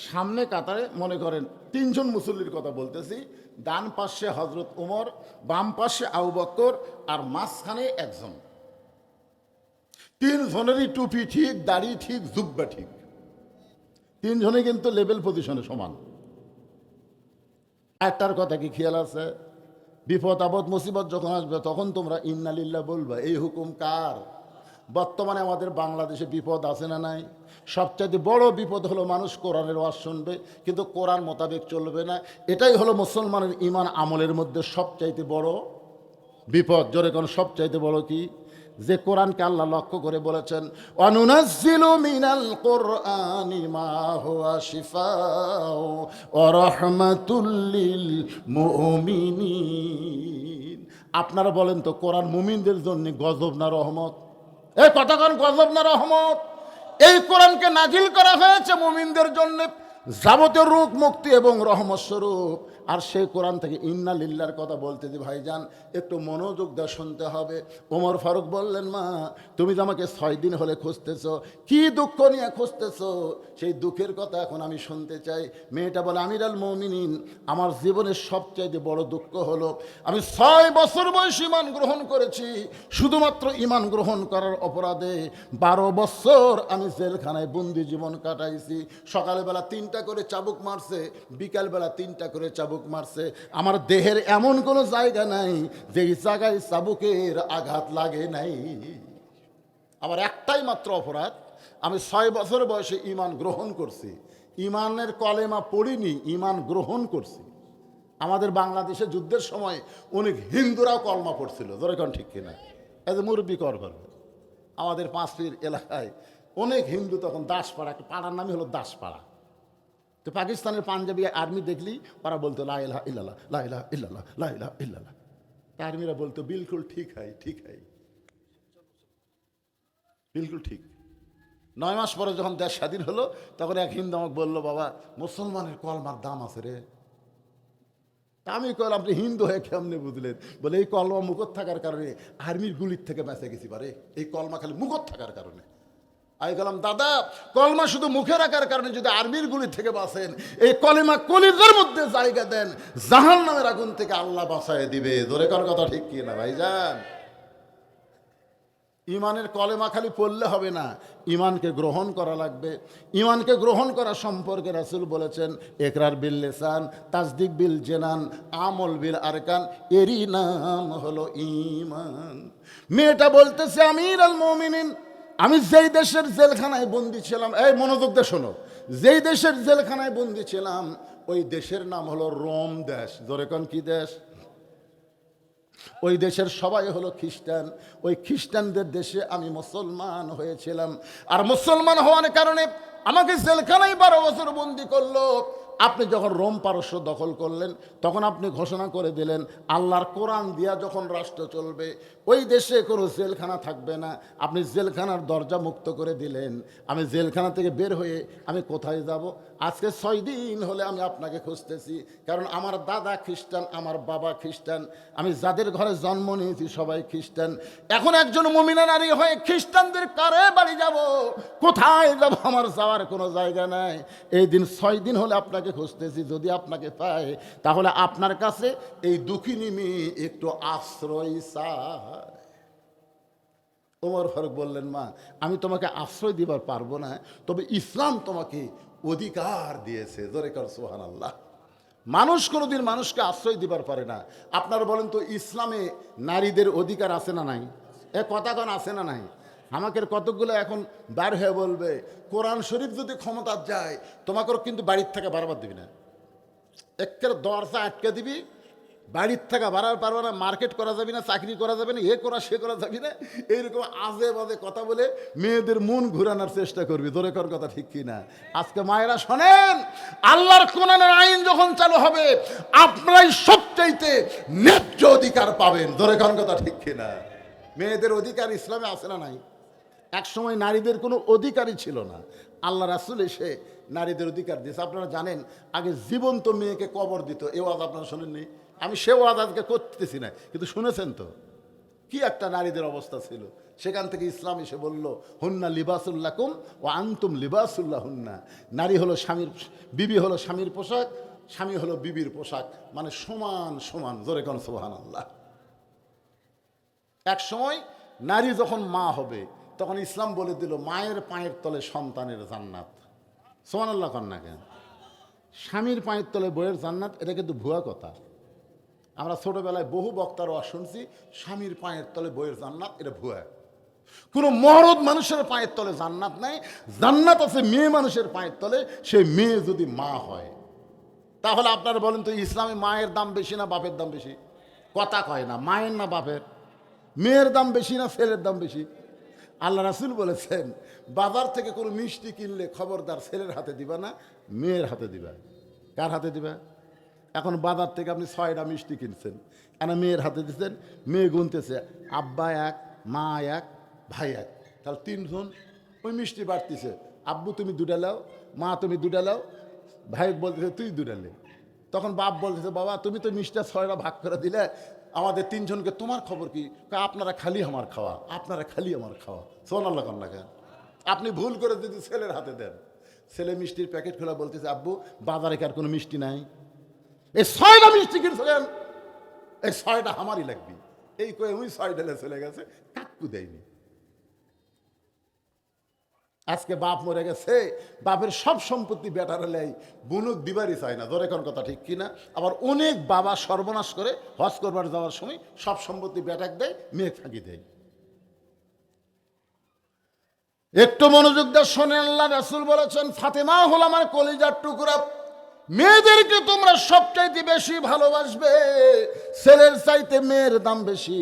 সামনে কাতারে মনে করেন 3 জন মুসল্লির কথা বলতেছি, ডান পাশে হযরত ওমর, বাম পাশে আবু বকর, আর মাঝখানে একজন। 3 জনেরই টুপি ঠিক, দাড়ি ঠিক, জুব্বা ঠিক, 3 জনে কিন্তু লেভেল পজিশনে সমান। একটার কথা কি খেয়াল আছে? বিপদ আপদ মুসিবত যখন আসবে তখন তোমরা ইন্না লিল্লাহ বলবা। এই হুকুম কার? বর্তমানে আমাদের বাংলাদেশে বিপদ আছে না নাই? সবচাইতে বড় বিপদ হলো মানুষ কোরআনের ওয়াজ শুনবে কিন্তু কোরআন মোতাবেক চলবে না। এটাই হলো মুসলমানের ঈমান আমলের মধ্যে সবচাইতে বড় বিপদ। জোরে কোন সবচাইতে বড় কি? যে কোরআনকে আল্লাহ লক্ষ্য করে বলেছেন, ওয়ানুনাজ্জিলু মিনাল কুরআনি মা হুয়া শিফাউ ওয়া রাহমাতুল লিল মুমিনিন। আপনারা বলেন তো, কোরআন মুমিনদের জন্য গজব না রহমত? এই কথাক্ষণ গজব না রহমত? এই কোরআনকে নাজিল করা হয়েছে মুমিনদের জন্য, যাবতীয় রোগ মুক্তি এবং রহমত স্বরূপ। আর সেই কোরআন থেকে ইন্না লিল্লাহর কথা বলতে যে ভাইজান একটু মনোযোগ দিয়ে শুনতে হবে। ওমর ফারুক বললেন, মা তুমি যে আমাকে 6 দিন হলে খুঁজতেছ, কি দুঃখ নিয়ে খুঁজতেছ সেই দুঃখের কথা এখন আমি শুনতে চাই। মেয়েটা বলে, আমিরুল মুমিনিন, আমার জীবনের সবচাইতে বড় দুঃখ হলো আমি 6 বছর বয়সে ঈমান গ্রহণ করেছি, শুধুমাত্র ঈমান গ্রহণ করার অপরাধে 12 বছর আমি জেলখানায় বন্দি জীবন কাটাইছি। সকালবেলা 3টা করে চাবুক মারছে, বিকালবেলা 3টা করে চাবুক মারছে। আমার দেহের এমন কোনো জায়গা নাই যেই জায়গায় চাবুকের আঘাত লাগে নাই। আমার একটাই মাত্র অপরাধ, আমি 6 বছর বয়সে ঈমান গ্রহণ করছি। ঈমানের কলেমা পড়িনি, ঈমান গ্রহণ করছি। আমাদের বাংলাদেশে যুদ্ধের সময় অনেক হিন্দুরাও কলমা পড়ছিল, ধরে কোন ঠিক কিনা? এই যে মুরব্বী কর পারবে, আমাদের 5 পীর এলাকায় অনেক হিন্দু, তখন দাসপাড়া, একটা পাড়ার নামই হলো দাসপাড়া। তো পাকিস্তানের পাঞ্জাবি আর্মি দেখলি ওরা বলতো লা ইলাহা ইল্লাল্লাহ, লা ইলাহা ইল্লাল্লাহ, লা ইলাহা ইল্লাল্লাহ। তা আর্মিরা বলতো বিলকুল ঠিক হয়, ঠিক হয়, বিলকুল ঠিক। 9 মাস পরে যখন দেশ স্বাধীন হলো তখন এক হিন্দু আমাকে বললো, বাবা মুসলমানের কলমার দাম আছে রে। তা আমি কল, আপনি হিন্দু হয়ে কেমনে বুঝলেন? বলে, এই কলমা মুখত থাকার কারণে আর্মির গুলির থেকে বেঁচে গেছি পারে, এই কলমা খালি মুখত থাকার কারণে। আমি বললাম, দাদা কলমা শুধু মুখে রাখার কারণে যদি আরবির গুলি থেকে বাঁচেন, এই কলিমা কলিজার মধ্যে জায়গা দেন, জাহান্নামের আগুন থেকে আল্লাহ বাঁচায় দিবে। জোরে কর কথা ঠিক কি না ভাইজান? ইমানের কলেমা খালি পড়লে হবে না, ইমানকে গ্রহণ করা লাগবে। ইমানকে গ্রহণ করা সম্পর্কে রাসূল বলেছেন, ইকরার বিল লিসান, তাসদিক বিল জানান, আমল বিল আরকান, এরই নাম হলো ঈমান। মেয়েটা বলতেছে, আমির আল মুমিনিন, আমি যেই দেশের জেলখানায় বন্দি ছিলাম, এই মনোযোগ দিয়ে শোনো, যেই দেশের জেলখানায় বন্দি ছিলাম ওই দেশের নাম হলো রোম দেশ। জোরে কোন কি দেশ? ওই দেশের সবাই হলো খ্রিস্টান। ওই খ্রিস্টানদের দেশে আমি মুসলমান হয়েছিলাম। আর মুসলমান হওয়ার কারণে আমাকে জেলখানায় 12 বছর বন্দি করলো। আপনি যখন রোম পারস্য দখল করলেন, তখন আপনি ঘোষণা করে দিলেন আল্লাহর কোরআন দিয়া যখন রাষ্ট্র চলবে, ওই দেশে কোনো জেলখানা থাকবে না। আপনি জেলখানার দরজা মুক্ত করে দিলেন। আমি জেলখানা থেকে বের হয়ে আমি কোথায় যাব? আজকে 6 দিন হলে আমি আপনাকে খুঁজতেছি, কারণ আমার দাদা খ্রিস্টান, আমার বাবা খ্রিস্টান, আমি যাদের ঘরে জন্ম নিয়েছি সবাই খ্রিস্টান। এখন একজন মুমিনা নারী হয়ে খ্রিস্টানদের কারে বাড়ি যাব? কোথায় যাব? আমার যাওয়ার কোনো জায়গা নাই। এই দিন 6 দিন হলে আপনাকে খুঁজতেছি। যদি আপনাকে পাই, তাহলে আপনার কাছে এই দুঃখিনী মেয়ে একটু আশ্রয় চায়। ওমর ফারুক বললেন, মা আমি তোমাকে আশ্রয় দিবার পারবো না, তবে ইসলাম তোমাকে অধিকার দিয়েছে। জোরে কর সুবহানাল্লাহ। মানুষ কোনোদিন মানুষকে আশ্রয় দিবার পারে না। আপনারা বলেন তো, ইসলামে নারীদের অধিকার আছে না নাই? এ কথা কোন আছে না নাই? আমাকে কতকগুলো এখন বার হয়ে বলবে, কোরআন শরীফ যদি ক্ষমতা যায় তোমাকে কিন্তু বাড়ির থেকে বারবার দিবি না, একের দরজা আটকে দিবি, বাড়ির থেকে বাড়ার পারবে না, মার্কেট করা যাবে না, চাকরি করা যাবে না, এ করা সে করা যাবে না, এইরকম আজে বাজে কথা বলে মেয়েদের মন ঘুরানোর চেষ্টা করবি। দূরে কর কথা ঠিক কি না? আজকে মায়েরা শোনেন, আল্লাহর কোরআনের আইন যখন চালু হবে আপনারাই সবচাইতে ন্যায্য অধিকার পাবেন। দূরে কর কথা ঠিক কি না? মেয়েদের অধিকার ইসলামে আছে না নাই? এক সময় নারীদের কোনো অধিকারই ছিল না, আল্লাহ রাসূল এসে নারীদের অধিকার দিয়েছে। আপনারা জানেন, আগে জীবন্ত মেয়েকে কবর দিত। এ ওয়াজ আপনারা শোনেননি? আমি সে ওয়াজ আজকে করতেছি না, কিন্তু শুনেছেন তো কি একটা নারীদের অবস্থা ছিল। সেখান থেকে ইসলাম এসে বলল, হুন্না লিবাসুল্লাকুম ওয়া আনতুম লিবাসুল্লাহ হুন্না। নারী হলো স্বামীর, বিবি হলো স্বামীর পোশাক, স্বামী হলো বিবির পোশাক, মানে সমান সমান। জোরে কোন সুবহানাল্লাহ। এক সময় নারী যখন মা হবে, তখন ইসলাম বলে দিল মায়ের পায়ের তলে সন্তানের জান্নাত। সুবহানাল্লাহ কন না কেন? স্বামীর পায়ের তলে বইয়ের জান্নাত, এটা কিন্তু ভুয়া কথা। আমরা ছোটবেলায় বহু বক্তার ওয়াজ শুনছি, স্বামীর পায়ের তলে বইয়ের জান্নাত, এটা ভুয়া। কোনো মরদ মানুষের পায়ের তলে জান্নাত নাই। জান্নাত আছে মেয়ে মানুষের পায়ের তলে, সে মেয়ে যদি মা হয়। তাহলে আপনারা বলেন তো, ইসলামে মায়ের দাম বেশি না বাপের দাম বেশি? কথা কয় না, মায়ের না বাপের? মেয়ের দাম বেশি না ছেলের দাম বেশি? আল্লাহ রাসূল বলেছেন, বাজার থেকে কোনো মিষ্টি কিনলে খবরদার ছেলের হাতে দিবা না, মেয়ের হাতে দিবা। কার হাতে দিবা? এখন বাজার থেকে আপনি 6টা মিষ্টি কিনছেন, কেন মেয়ের হাতে দিচ্ছেন? মেয়ে গুনতেছে, আব্বা 1, মা 1, ভাই 1, তাহলে 3 জন। ওই মিষ্টি বাড়তিছে, আব্বু তুমি 2টা লাও, মা তুমি 2টা লাও, ভাই বলতেছে তুই 2টা লে। তখন বাপ বলতেছে, বাবা তুমি তো মিষ্টি 6টা ভাগ করে দিলে, আমাদের 3 জনকে, তোমার খবর কি? আপনারা খালি আমার খাওয়া, আপনারা খালি আমার খাওয়া। সুবহানাল্লাহ কন না কেন? আপনি ভুল করে যদি ছেলের হাতে দেন, ছেলে মিষ্টির প্যাকেট খোলা বলতেছে, আব্বু বাজারে কি আর কোনো মিষ্টি নাই? এই 6টা মিষ্টি কিনছিলেন, এই 6টা আমারই লাগবে, এই কয়ে ওই 6টা চলে গেছে, কাকু দেয়নি। আজকে বাপ মরে গেছে, বাপের সব সম্পত্তি বেটার লেই, বুনুক দিবারই চায় না। ধরে কোন কথা ঠিক কিনা? আবার অনেক বাবা সর্বনাশ করে হজ করবার যাওয়ার সময় সব সম্পত্তি বেটাক দেয়, মেয়ে ফাঁকি দেয়। একটু মনোযোগ দিয়ে শোনেন, আল্লাহ রাসূল বলেছেন, ফাতেমা হলো আমার কলিজার টুকরা, মেয়েদেরকে তোমরা সবচাইতে বেশি ভালোবাসবে, ছেলের চাইতে মেয়ের দাম বেশি।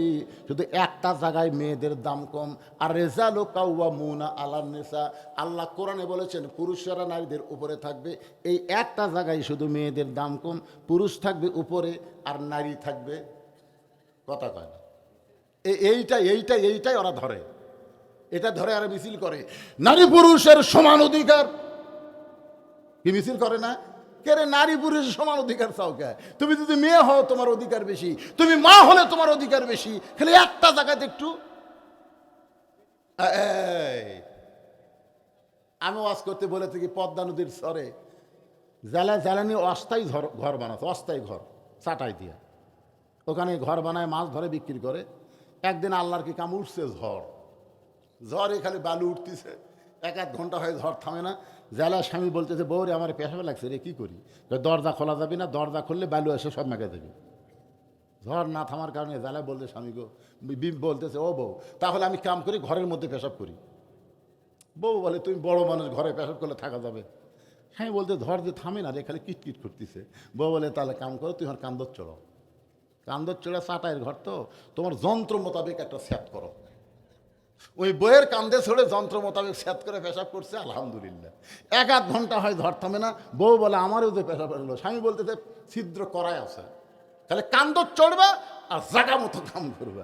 শুধু একটা জায়গায় মেয়েদের দাম কম, আর রিজালু কাওয়ামুনা আলান নিসা। আল্লাহ কোরআনে বলেছেন পুরুষরা নারীদের উপরে থাকবে, এই একটা জায়গায় শুধু মেয়েদের দাম কম, পুরুষ থাকবে উপরে আর নারী থাকবে, কথা কয় না, এইটাই ওরা ধরে, এটা ধরে আর মিছিল করে নারী পুরুষের সমান অধিকার। কি মিছিল করে না? কেরে নারী পুরুষের সমান অধিকার চাও কে? তুমি যদি মেয়ে হও তোমার অধিকার বেশি, তুমি মা হলে তোমার অধিকার বেশি, খালি একটা জায়গাতে একটু আমি ওয়াজ করতে বলেছি কি পদ্মা নদীর চরে জ্বালানি অস্থায়ী ঘর বানাচ্ছে, অস্থায়ী ঘর চাটাই দিয়ে ওখানে ঘর বানায়, মাছ ধরে বিক্রি করে। একদিন আল্লাহর কি কাম, উঠছে ঝড় খালি বালু উঠতেছে, 1-1 ঘন্টা হয় ঝড় থামে না। জেলা স্বামী বলতেছে, বউরে আমার পেশাবে লাগছে রে, কী করি? দরজা খোলা যাবে না, দরজা খুললে বালু এসে সব মেঘে দেবে। ঝড় না থামার কারণে জেলা বলতে স্বামী গো, বলতেছে, ও বউ তাহলে আমি কাম করি, ঘরের মধ্যে পেশাব করি। বউ বলে, তুমি বড় মানুষ, ঘরে পেশাব করলে থাকা যাবে? হ্যাঁ বলতে, ঝড় যে থামে না রে, খালি কিটকিট করতেছে। বউ বলে, তাহলে কাম করো, তুই আমার কান্দর চড়ো, কান্দর চড়ে চাটাইয়ের ঘর তো, তোমার যন্ত্র মোতাবেক একটা সেট করো। ওই বইয়ের কান্দে ছড়ে যন্ত্র মোতাবেক সেট করে পেশাব করছে, আলহামদুলিল্লাহ। 1-1 ঘন্টা হয় ঝড় থামে না। বউ বলে, আমারও যে পেশাব এলো। স্বামী বলতেছে, ছিদ্র করাই আছে, তাহলে কান্দর চড়বা আর জাগা মতো কাম করবা।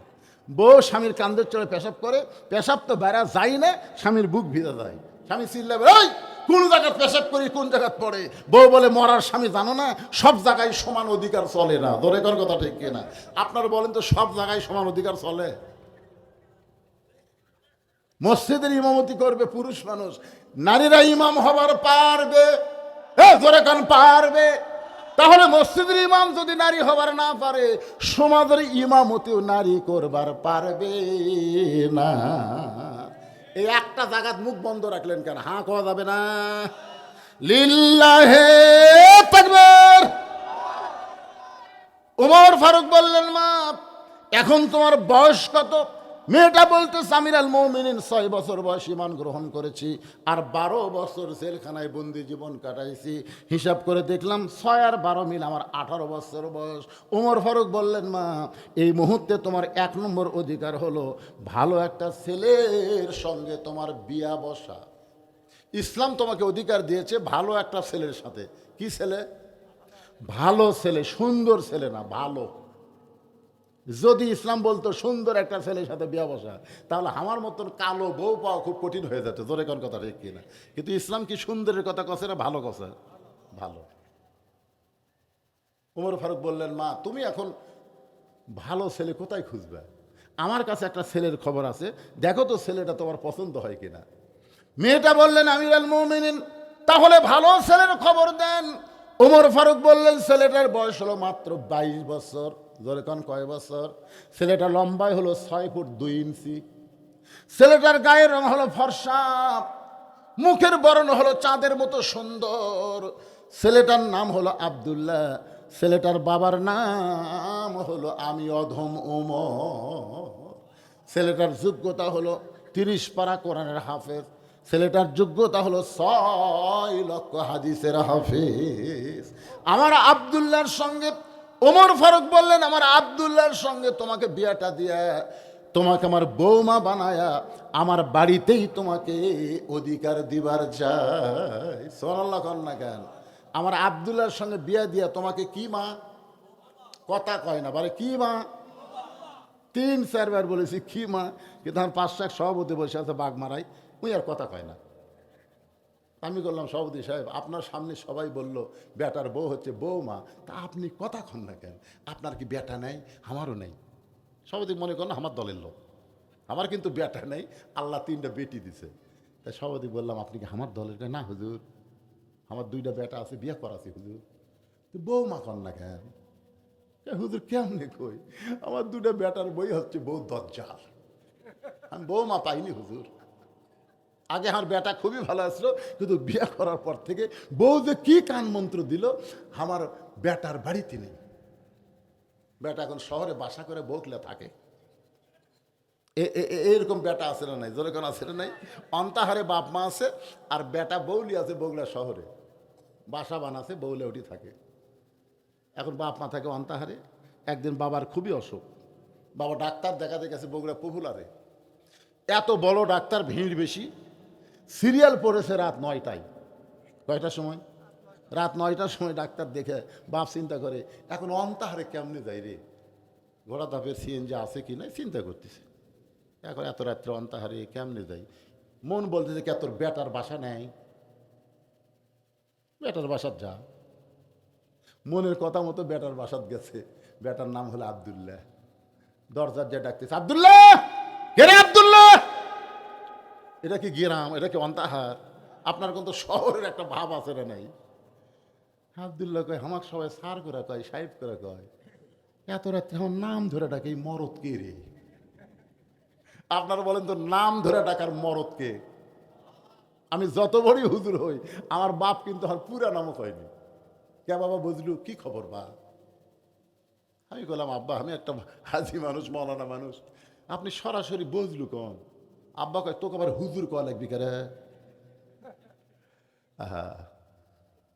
বউ স্বামীর কান্দর চড়ে পেশাব করে, পেশাব তো বেড়া যায় না, স্বামীর বুক ভিজে যায়। স্বামী চিল্লাবে, ওই কোন জায়গায় পেশাব করি, কোন জায়গায় পড়ে? বউ বলে, মরার স্বামী জানো না, সব জায়গায় সমান অধিকার চলে না। ধরে কোন কথা ঠিক কিনা? আপনারা বলেন তো, সব জায়গায় সমান অধিকার চলে? মসজিদের ইমামতি করবে পুরুষ মানুষ, নারীরা ইমাম হবার পারবে? ধরে কোন পারবে? তাহলে মসজিদের ইমাম যদি নারী হবার না পারে, সমাজের ইমামতিও নারী করবার পারবে না। এই একটা জায়গাত মুখ বন্ধ রাখলেন কেন? হাঁ কওয়া যাবে না? লিল্লাহে তাকবীর। ওমর ফারুক বললেন, মা এখন তোমার বয়স কত? মেয়েটা বলতে, আমির আল মুমিনিন 6 বছর বয়স ঈমান গ্রহণ করেছি, আর 12 বছর জেলখানায় বন্দি জীবন কাটাইছি। হিসাব করে দেখলাম 6 আর 12 মিল আমার 18 বছর বয়স। ওমর ফারুক বললেন, মা এই মুহূর্তে তোমার 1 নম্বর অধিকার হলো ভালো একটা ছেলের সঙ্গে তোমার বিয়া বসা। ইসলাম তোমাকে অধিকার দিয়েছে ভালো একটা ছেলের সাথে। কি ছেলে? ভালো ছেলে, সুন্দর ছেলে না, ভালো। যদি ইসলাম বলতো সুন্দর একটা ছেলের সাথে বিয়া বসা, তাহলে আমার মতন কালো বউ পাওয়া খুব কঠিন হয়ে যেত। জোরে কোন কথা ঠিক কিনা? কিন্তু ইসলাম কি সুন্দরের কথা কছে না ভালো কছে? ভালো। ওমর ফারুক বললেন, মা তুমি এখন ভালো ছেলে কোথায় খুঁজবে? আমার কাছে একটা ছেলের খবর আছে, দেখো তো ছেলেটা তোমার পছন্দ হয় কিনা। মেয়েটা বললেন, আমির আল মুমিনিন তাহলে ভালো ছেলের খবর দেন। ওমর ফারুক বললেন, ছেলেটার বয়স হলো মাত্র 22 বছর। জোরে কোন কয় বছর? ছেলেটা লম্বায় হলো 6 ফুট 2 ইঞ্চি। ছেলেটার গায়ের রং হলো ফর্সা, মুখের বর্ণ হলো চাঁদের মতো সুন্দর। ছেলেটার নাম হলো আব্দুল্লাহ। ছেলেটার বাবার নাম হলো আমি অধম ওমর। ছেলেটার যোগ্যতা হলো 30 পারা কোরআনের হাফেজ। ছেলেটার যোগ্যতা হলো 6 লক্ষ হাদিসের হাফেজ। আমার আব্দুল্লাহর সঙ্গে, ওমর ফারুক বললেন, আমার আব্দুল্লাহর সঙ্গে তোমাকে বিয়াটা দিয়া, তোমাকে আমার বৌমা বানায়া আমার বাড়িতেই তোমাকে অধিকার দিবার চাই। সুবহানাল্লাহ কন না কেন? আমার আব্দুল্লাহর সঙ্গে বিয়া দিয়া তোমাকে কি মা? কথা কয় না, বলে কি মা? 3-4 বার বলেছি কি মা, কিন্তু আমার 5-6 সভাপতি বসে আছে বাঘ মারাই, উনি আর কথা কয় না। আমি বললাম, সভাপতি সাহেব আপনার সামনে সবাই বলল বেটার বউ হচ্ছে বৌমা, তা আপনি কথা কন না কেন? আপনার কি বেটা নেই? আমারও নেই। সভাপতি মনে করেন আমার দলের লোক, আমার কিন্তু বেটা নেই, আল্লাহ 3টা বেটি দিছে। তাই সভাপতি বললাম, আপনি কি আমার দলের? না হুজুর, আমার 2টা বেটা আছে, বিয়ে করাছি হুজুর। বৌমা কন না কেন? হুজুর কেমনে কই, আমার 2টা বেটার বই হচ্ছে বউ দজ্জাল, আমি বৌমা পাইনি হুজুর। আগে আমার বেটা খুবই ভালো আসলো, কিন্তু বিয়ে করার পর থেকে বউ যে কি কান মন্ত্র দিল, আমার বেটার বাড়িতে নেই। বেটা এখন শহরে বাসা করে বউকলে থাকে। এরকম বেটা আছে না নাই? জোরে কোন আছে না নাই? অন্তাহারে বাপ মা আছে, আর বেটা বৌলি আছে বগুলা শহরে, বাসা বানাছে, বৌলে উঠি থাকে। এখন বাপ মা থাকে অন্তাহারে। একদিন বাবার খুবই অসুখ, বাবা ডাক্তার দেখাতে গেছে বগুড়া পপুলারে। এত বড় ডাক্তার, ভিড় বেশি, সিরিয়াল পড়েছে রাত 9টায়। কয়টার সময়? রাত 9টার সময় ডাক্তার দেখে বাপ চিন্তা করে, এখন অন্তাহারে কেমনে যাই রে, ঘোড়া ধাপের সিএনজি আছে কি না চিন্তা করতেছে। এখন এত রাত্রে অন্তাহারে কেমনে যাই? মন বলতেছে, কে তোর বেটার বাসা নেই? বেটার বাসার যা। মনের কথা মতো বেটার বাসাত গেছে। বেটার নাম হলো আব্দুল্লাহ। দরজার যে ডাকতেছে, আব্দুল্লাহ! কে রে আব্দুল্লাহ? এটা কি গ্রাম? এটা কি অন্তাহার? আপনার কিন্তু শহরের একটা ভাব আছে না নাই? আব্দুল্লাহ কয় আমাকে সবাই সার করে কয়, সাহেব করে কয়, এত রাত্রে আমার নাম ধরে ডাকে, এই মরদ কে রে? আপনারা বলেন তো, নাম ধরে ডাকার মরদ কে? আমি যত বড়ই হুজুর হই, আমার বাপ কিন্তু আর পুরা নামও হয়নি। কে বাবা বুঝলু, কি খবর বা? আমি বললাম আব্বা আমি একটা হাজি মানুষ, মৌলানা মানুষ, আপনি সরাসরি বুঝলু কন? আব্বা কয় তোকে আবার হুজুর কয়া লাগবি কে রে? আহা,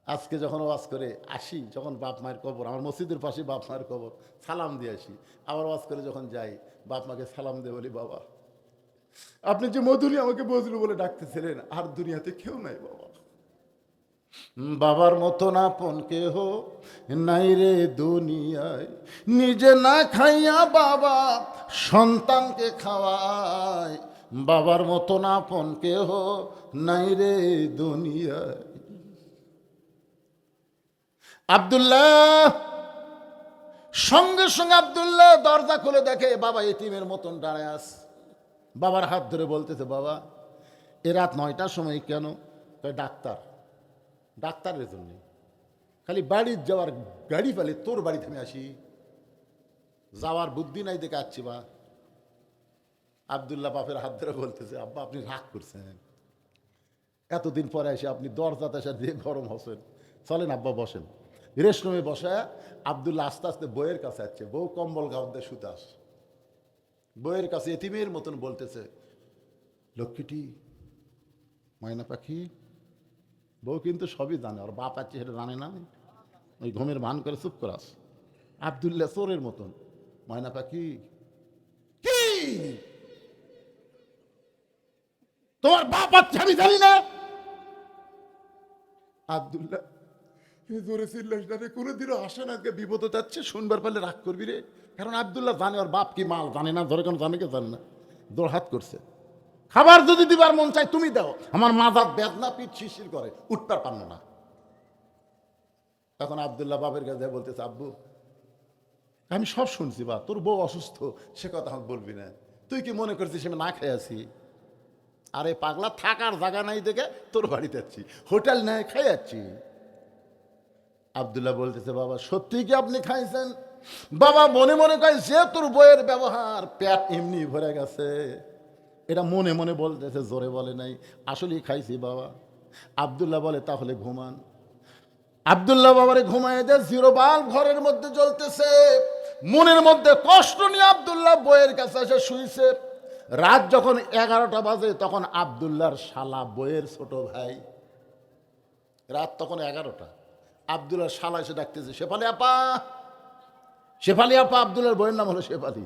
আজকে যখন ওয়াজ করে আসি, যখন বাপ মায়ের কবর, আমার মসজিদের পাশে বাপ মায়ের কবর, সালাম দিয়ে আসি। আবার ওয়াজ করে যখন যাই, বাপ মাকে সালাম দিয়ে বলি, বাবা আপনি যে মধুরী আমাকে বজলু বলে ডাকতেছিলেন, আর দুনিয়াতে কেউ নাই বাবা। বাবার মতন আপন কেহ নাই রে দুনিয়ায়, নিজে না খাইয়া বাবা সন্তানকে খাওয়ায়। বাবার মতন আপন কেহ নাই রে দুনিয়ায়। আব্দুল্লাহ সঙ্গে সঙ্গে আব্দুল্লাহ দরজা খুলে দেখে বাবা এতিমের মতন দাঁড়ায় আছে। বাবার হাত ধরে বলতেছে, বাবা এ রাত 9টার সময় কেন? ডাক্তার, ডাক্তারের জন্য। খালি বাড়ির যাওয়ার গাড়ি পেলে তোর বাড়িতে আমি আসি, যাওয়ার বুদ্ধি নাই দেখে আসছি বা। আব্দুল্লাহ বাপের হাত ধরে বলতেছে, আব্বা আপনি রাগ করছেন, এতদিন পরে এসে আপনি দরজাতে এসে দিয়ে গরম হচ্ছেন, চলেন আব্বা বসেন। রেস্টরুমে বসে আব্দুল্লাহ আস্তে আস্তে বইয়ের কাছে আসছে। বউ কম্বল গাউন দিয়ে শুতে আস, বইয়ের কাছে এতিমের মতন বলতেছে, লক্ষ্মীটি, ময়না পাখি। বউ কিন্তু সবই জানে, আর বাপ আছে সেটা জানে না, ওই ঘুমের ভান করে চুপ করাস। আব্দুল্লাহ চোরের মতন, ময়না পাখি কি তোমার বাপ আছে আমি জানি না? আব্দুল্লাহ জোরে চিল্লাস না রে, কোনোদিনও আসে না, আজকে বিপদ যাচ্ছে, শুনবার পারলে রাগ করবি রে। কারণ আব্দুল্লাহ জানে ওর বাপ কি মাল জানে না, ধরে কেন জানে, কে জানে না। দৌড় হাত করছে, খাবার যদি দিবার মন চাই তুমি দাও, আমার মাথার বেদনা, পিঠ শিরশির করে, উঠতে পারল না। তখন আব্দুল্লাহ বাপের কাছে বলতেছে, আব্বু আমি সব শুনছি বা, তোর বউ অসুস্থ সে কথা আমাকে বলবি না, তুই কি মনে করছিস আমি না খেয়ে আছি? আরে পাগলা, থাকার জায়গা নাই দেখে তোর বাড়িতে যাচ্ছি, হোটেল নেয় খেয়ে যাচ্ছি। আব্দুল্লাহ বলতেছে, বাবা সত্যি কি আপনি খাইছেন? বাবা মনে মনে কয়, যে তোর বইয়ের ব্যবহার, পেট এমনি ভরে গেছে। এটা মনে মনে বলতেছে, জোরে বলে নাই, আসলেই খাইছি বাবা। আব্দুল্লাহ বলে, তাহলে ঘুমান। আব্দুল্লাহ বাবারে ঘুমায় দেয়, জিরো বাল্ব ঘরের মধ্যে জ্বলতেছে। মনের মধ্যে কষ্ট নিয়ে আব্দুল্লাহ বইয়ের কাছে এসে শুইছে। রাত যখন 11টা বাজে, তখন আব্দুল্লাহর শালা, বইয়ের ছোট ভাই, রাত তখন 11টা, আব্দুল্লাহর শালা এসে ডাকতেছে, শেফালি আপা, শেফালি আপা। আব্দুল্লাহর বইয়ের নাম হলো শেফালি।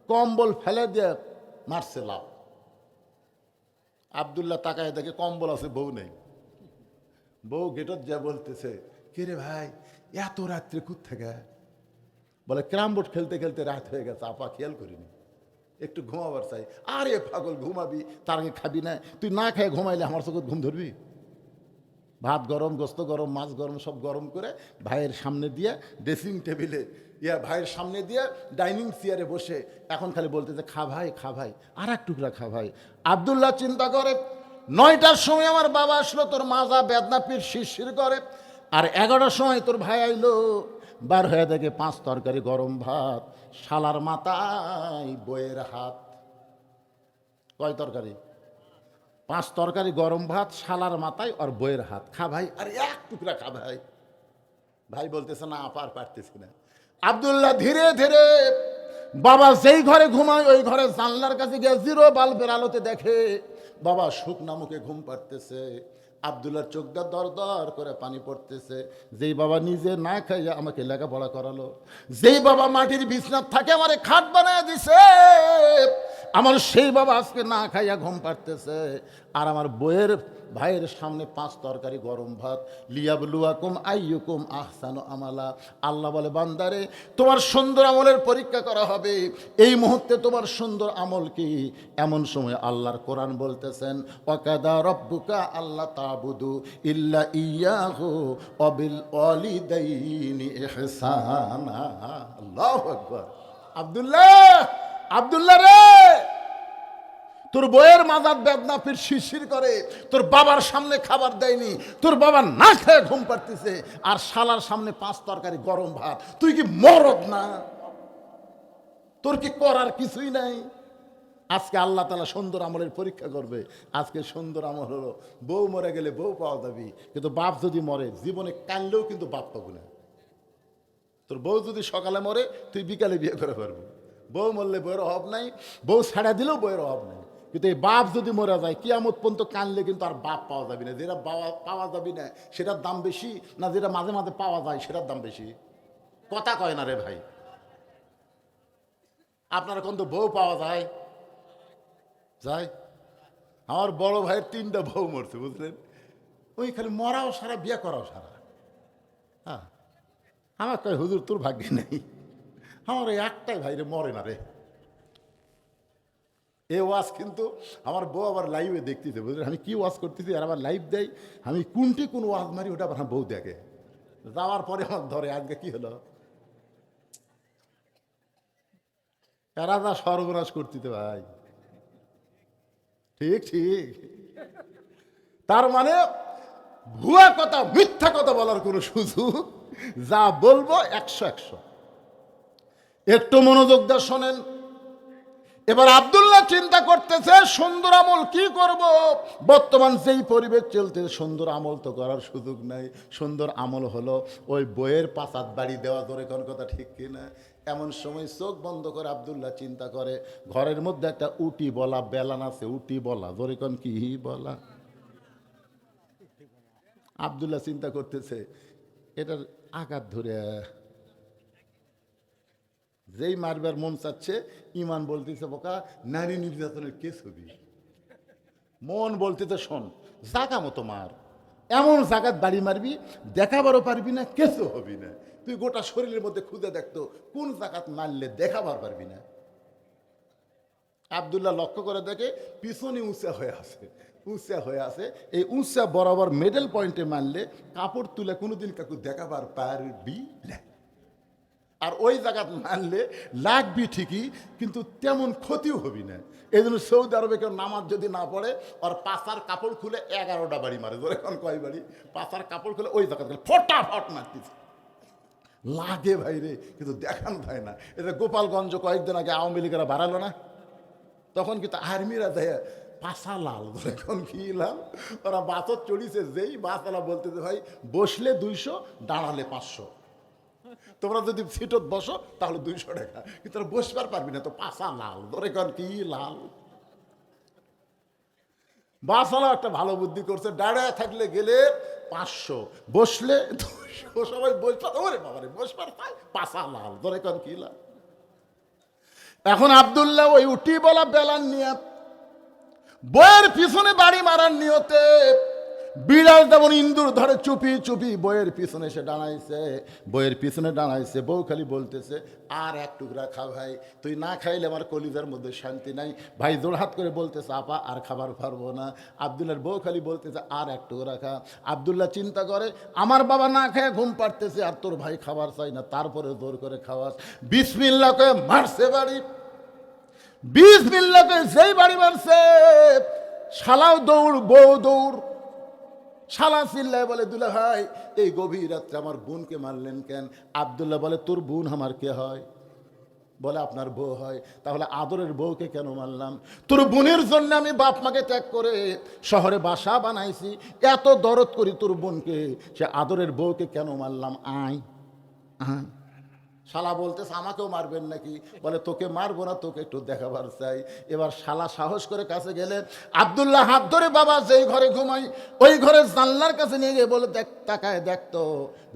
কম্বল ফেলে দিয়ে মারছে লাভ। আব্দুল্লাহ তাকায় দেখে কম্বল আছে, বউ নেই। বউ গেটত যা বলতেছে, কে রে ভাই এত রাত্রে কোত্থেকে? বলে ক্যারাম বোর্ড খেলতে খেলতে রাত হয়ে গেছে আপা, খেয়াল করিনি, একটু ঘুমাবার চাই। আরে পাগল, ঘুমাবি তার আগে খাবি না? তুই না খেয়ে ঘুমাইলে আমার চোখে ঘুম ধরবি? ভাত গরম, গোস্ত গরম, মাছ গরম, সব গরম করে ভাইয়ের সামনে দিয়ে, ড্রেসিং টেবিলে ভাইয়ের সামনে দিয়ে, ডাইনিং চেয়ারে বসে এখন খালি বলতেছে, খা ভাই, খা ভাই, আর এক টুকরা খা ভাই। আব্দুল্লাহ চিন্তা করে, 9টার সময় আমার বাবা আসলো, তোর মাজা বেদনা, পিঠ শিরশির করে। আর 11টার সময় তোর ভাই আইলো, বার হয়ে দেখে 5 তরকারি গরম ভাত, শালার মাথায় বইয়ের হাত। কয় তরকারি? 5 তরকারি গরম ভাত, শালার মাথায় আর বইয়ের হাত। খা ভাই, আর এক টুকরা খা ভাই। ভাই বলতেছে, না পার পারতেছি না। আব্দুল্লাহ ধীরে ধীরে বাবা যেই ঘরে ঘুমায় ওই ঘরে জানলার কাছে গিয়ে জিরো বাল্বের আলোতে দেখে বাবা শুকনা মুখে ঘুম পাড়তেছে। আব্দুল্লাহর চোখটা দর দর করে পানি পড়তেছে। যেই বাবা নিজে না খাইয়া আমাকে লেখাপড়া করালো, যেই বাবা মাটির বিছনাত থাকে আমারে খাট বানায় দিছে, আমার সেই বাবা আজকে না খাইয়া ঘুম পাড়তেছে। আর আমার বইয়ের ভাইয়ের সামনে 5 তরকারি গরম ভাত। লিয়াবলুয়াকুম আইয়ুকুম আহসানু আমালা। আল্লাহ বলে, বান্দারে তোমার সুন্দর আমলের পরীক্ষা করা হবে। এই মুহূর্তে তোমার সুন্দর আমল কি? এমন সময় আল্লাহর কোরআন বলতেছেন, ওয়াকাদা রব্বুকা আল্লাহ তাবুদু ইল্লা ইয়াহু ওয়া বিল ওয়ালিদাইনি ইহসানা। আল্লাহু আকবার। আব্দুল্লাহ, আব্দুল্লাহ রে, তোর বইয়ের মাজার বেদনা ফির শিরশির করে, তোর বাবার সামনে খাবার দেয়নি, তোর বাবা না খেয়ে ঘুম পাড়তেছে, আর শালার সামনে 5 তরকারি গরম ভাত। তুই কি মরদ না? তোর কি করার কিছুই নাই? আজকে আল্লাহ তাআলা সুন্দর আমলের পরীক্ষা করবে। আজকে সুন্দর আমল হলো বউ মরে গেলে বউ পাওয়া যাবে, কিন্তু বাপ যদি মরে জীবনে কানলেও কিন্তু বাপ পাবো না। তোর বউ যদি সকালে মরে তুই বিকালে বিয়ে করে পারবি। বউ মরলে বইয়ের অভাব নাই, বউ ছাড়া দিলেও বইয়ের অভাব নাই। কিন্তু এই বাপ যদি মরে যায় কিয়ামত পর্যন্ত কানলে কিন্তু আর বাপ পাওয়া যাবে না। যেটা পাওয়া যাবে না সেটার দাম বেশি, না যেটা মাঝে মাঝে পাওয়া যায় সেটার দাম বেশি? কথা কয় না রে ভাই। আপনারা কোন তো বউ পাওয়া যায় যায়? আমার বড় ভাইয়ের 3টা বউ মরছে, বুঝলেন? ওই খালি মরাও সারা, বিয়ে করাও সারা। হ্যাঁ, আমার কয় হুজুর তোর ভাগ্যে নেই, আমার ওই একটাই ভাই রে মরে না রে। এ ওয়াজ কিন্তু আমার বউ আবার লাইভে দেখতেছে, বুঝলেন? আমি কি ওয়াজ করতেছি আর আবার লাইভ দেয়, আমি কোন ওয়াজ মারি ওটা আবার বউ দেখে। যাওয়ার পরে আমার ধরে আজকে কি হলো, এরা যা সর্বনাশ করতেছে ভাই। ঠিক ঠিক। তার মানে ভুয়া কথা, মিথ্যা কথা বলার কোনো সুযোগ, যা বলবো 100 একটু মনোযোগ দিয়ে শোনেন। এবার আব্দুল্লাহ চিন্তা করতেছে সুন্দর আমল কি করব। বর্তমান যেই পরিবেশ চলতে সুন্দর আমল তো করার সুযোগ নাই। সুন্দর আমল হলো ওই বইয়ের পাচাত বাড়ি দেওয়া, ধরে কোন কথা ঠিক কিনা? এমন সময় চোখ বন্ধ করে আব্দুল্লাহ চিন্তা করে ঘরের মধ্যে একটা উটি বলা বেলান আছে। উটি বলা, ধরে কোন কি বলা? আব্দুল্লাহ চিন্তা করতেছে এটার আঘাত ধরে যেই মারবার মন চাচ্ছে, ইমান বলতেছে বোকা নারী নির্যাতনের কেস হবি। মন বলতেছে শোন জাগা মতো মার, এমন জাগাত বাড়ি মারবি দেখাবারও পারবি না, কেসও হবি না। তুই গোটা শরীরের মধ্যে খুঁজে দেখতো কোন জাগাত মারলে দেখাবার পারবি না। আব্দুল্লাহ লক্ষ্য করে দেখে পিছনে উঁচা হয়ে আছে, উঁচা হয়ে আছে। এই উঁচা বরাবর মিডল পয়েন্টে মারলে কাপড় তুলে কোনোদিন কাকু দেখাবার পারবি না। আর ওই জায়গা মানলে লাগবি ঠিকই, কিন্তু তেমন ক্ষতিও হবি না। এই জন্য সৌদি আরবে কেউ নামাজ যদি না পড়ে আর পাশার কাপড় খুলে 11টা বাড়ি মারে। ধরে এখন কয় বাড়ি? পাশার কাপড় খুলে ওই জায়গা ফটাফট মারতেছে, লাগে ভাই রে, কিন্তু দেখান যায় না। এটা গোপালগঞ্জ কয়েকদিন আগে আওয়ামী লীগেরা বাড়ালো না, তখন কিন্তু আর্মিরা দেয় পাশা লাল। ধরে এখন কি লাল? ওরা বাসত চড়িছে, যেই বাসওয়ালা বলতেছে ভাই বসলে 200, দাঁড়ালে 500। তোমরা যদি সিটত বসো তাহলে 200 টাকা, কিন্তু তোরা বসবার পারবি না, তো পাশা লাল। ধরে কর কি লাল? বাসওয়ালা একটা ভালো বুদ্ধি করছে, দাঁড়ায় থাকলে গেলে 500, বসলে 200। সবাই বসবার, ওরে বাবারে বসবার পায়, পাশা লাল। ধরে কর কি লাল? এখন আব্দুল্লাহ ওই উটি বলা বেলান নিয়ে বইয়ের পিছনে বাড়ি মারার নিয়তে বিড়াল যেমন ইন্দুর ধরে চুপি চুপি বইয়ের পিছনে সে দাঁড়াইছে, বইয়ের পিছনে দাঁড়াইছে। বউ খালি বলতেছে আর এক টুকরা খা ভাই, তুই না খাইলে আমার কলিজার মধ্যে শান্তি নাই। ভাই জোড়হাত করে বলতেছে আপা আর খাবার পারবো না। আব্দুল্লাহর বউ খালি বলতেছে আর এক টুকরা খা। আব্দুল্লাহ চিন্তা করে আমার বাবা না খেয়ে ঘুম পাড়তেছে আর তোর ভাই খাবার চাই না, তারপরে জোর করে খাওয়াস। বিসমিল্লাহ করে মারছে বাড়ি। বিসমিল্লাহ করে যেই বাড়ি মারছে, শালাও দৌড়, বউ দৌড়। শালা চিল্লায় বলে দুলা ভাই এই গভীর রাত্রে আমার বোনকে মারলেন কেন? আব্দুল্লাহ বলে তোর বোন আমার কে হয়? বলে আপনার বউ হয়। তাহলে আদরের বউকে কেন মারলাম? তোর বোনের জন্য আমি বাপ মাকে ত্যাগ করে শহরে বাসা বানাইছি, এত দরদ করি তোর বোনকে, সে আদরের বউকে কেন মারলাম? আয় আয়। শালা বলতেছে আমাকেও মারবেন নাকি? বলে তোকে মারবো না, তোকে একটু দেখাবার চাই। এবার শালা সাহস করে কাছে গেলে আব্দুল্লাহ হাত ধরে বাবা যেই ঘরে ঘুমাই ওই ঘরে জানলার কাছে নিয়ে গিয়ে বলে দেখ, তাকায় দেখতো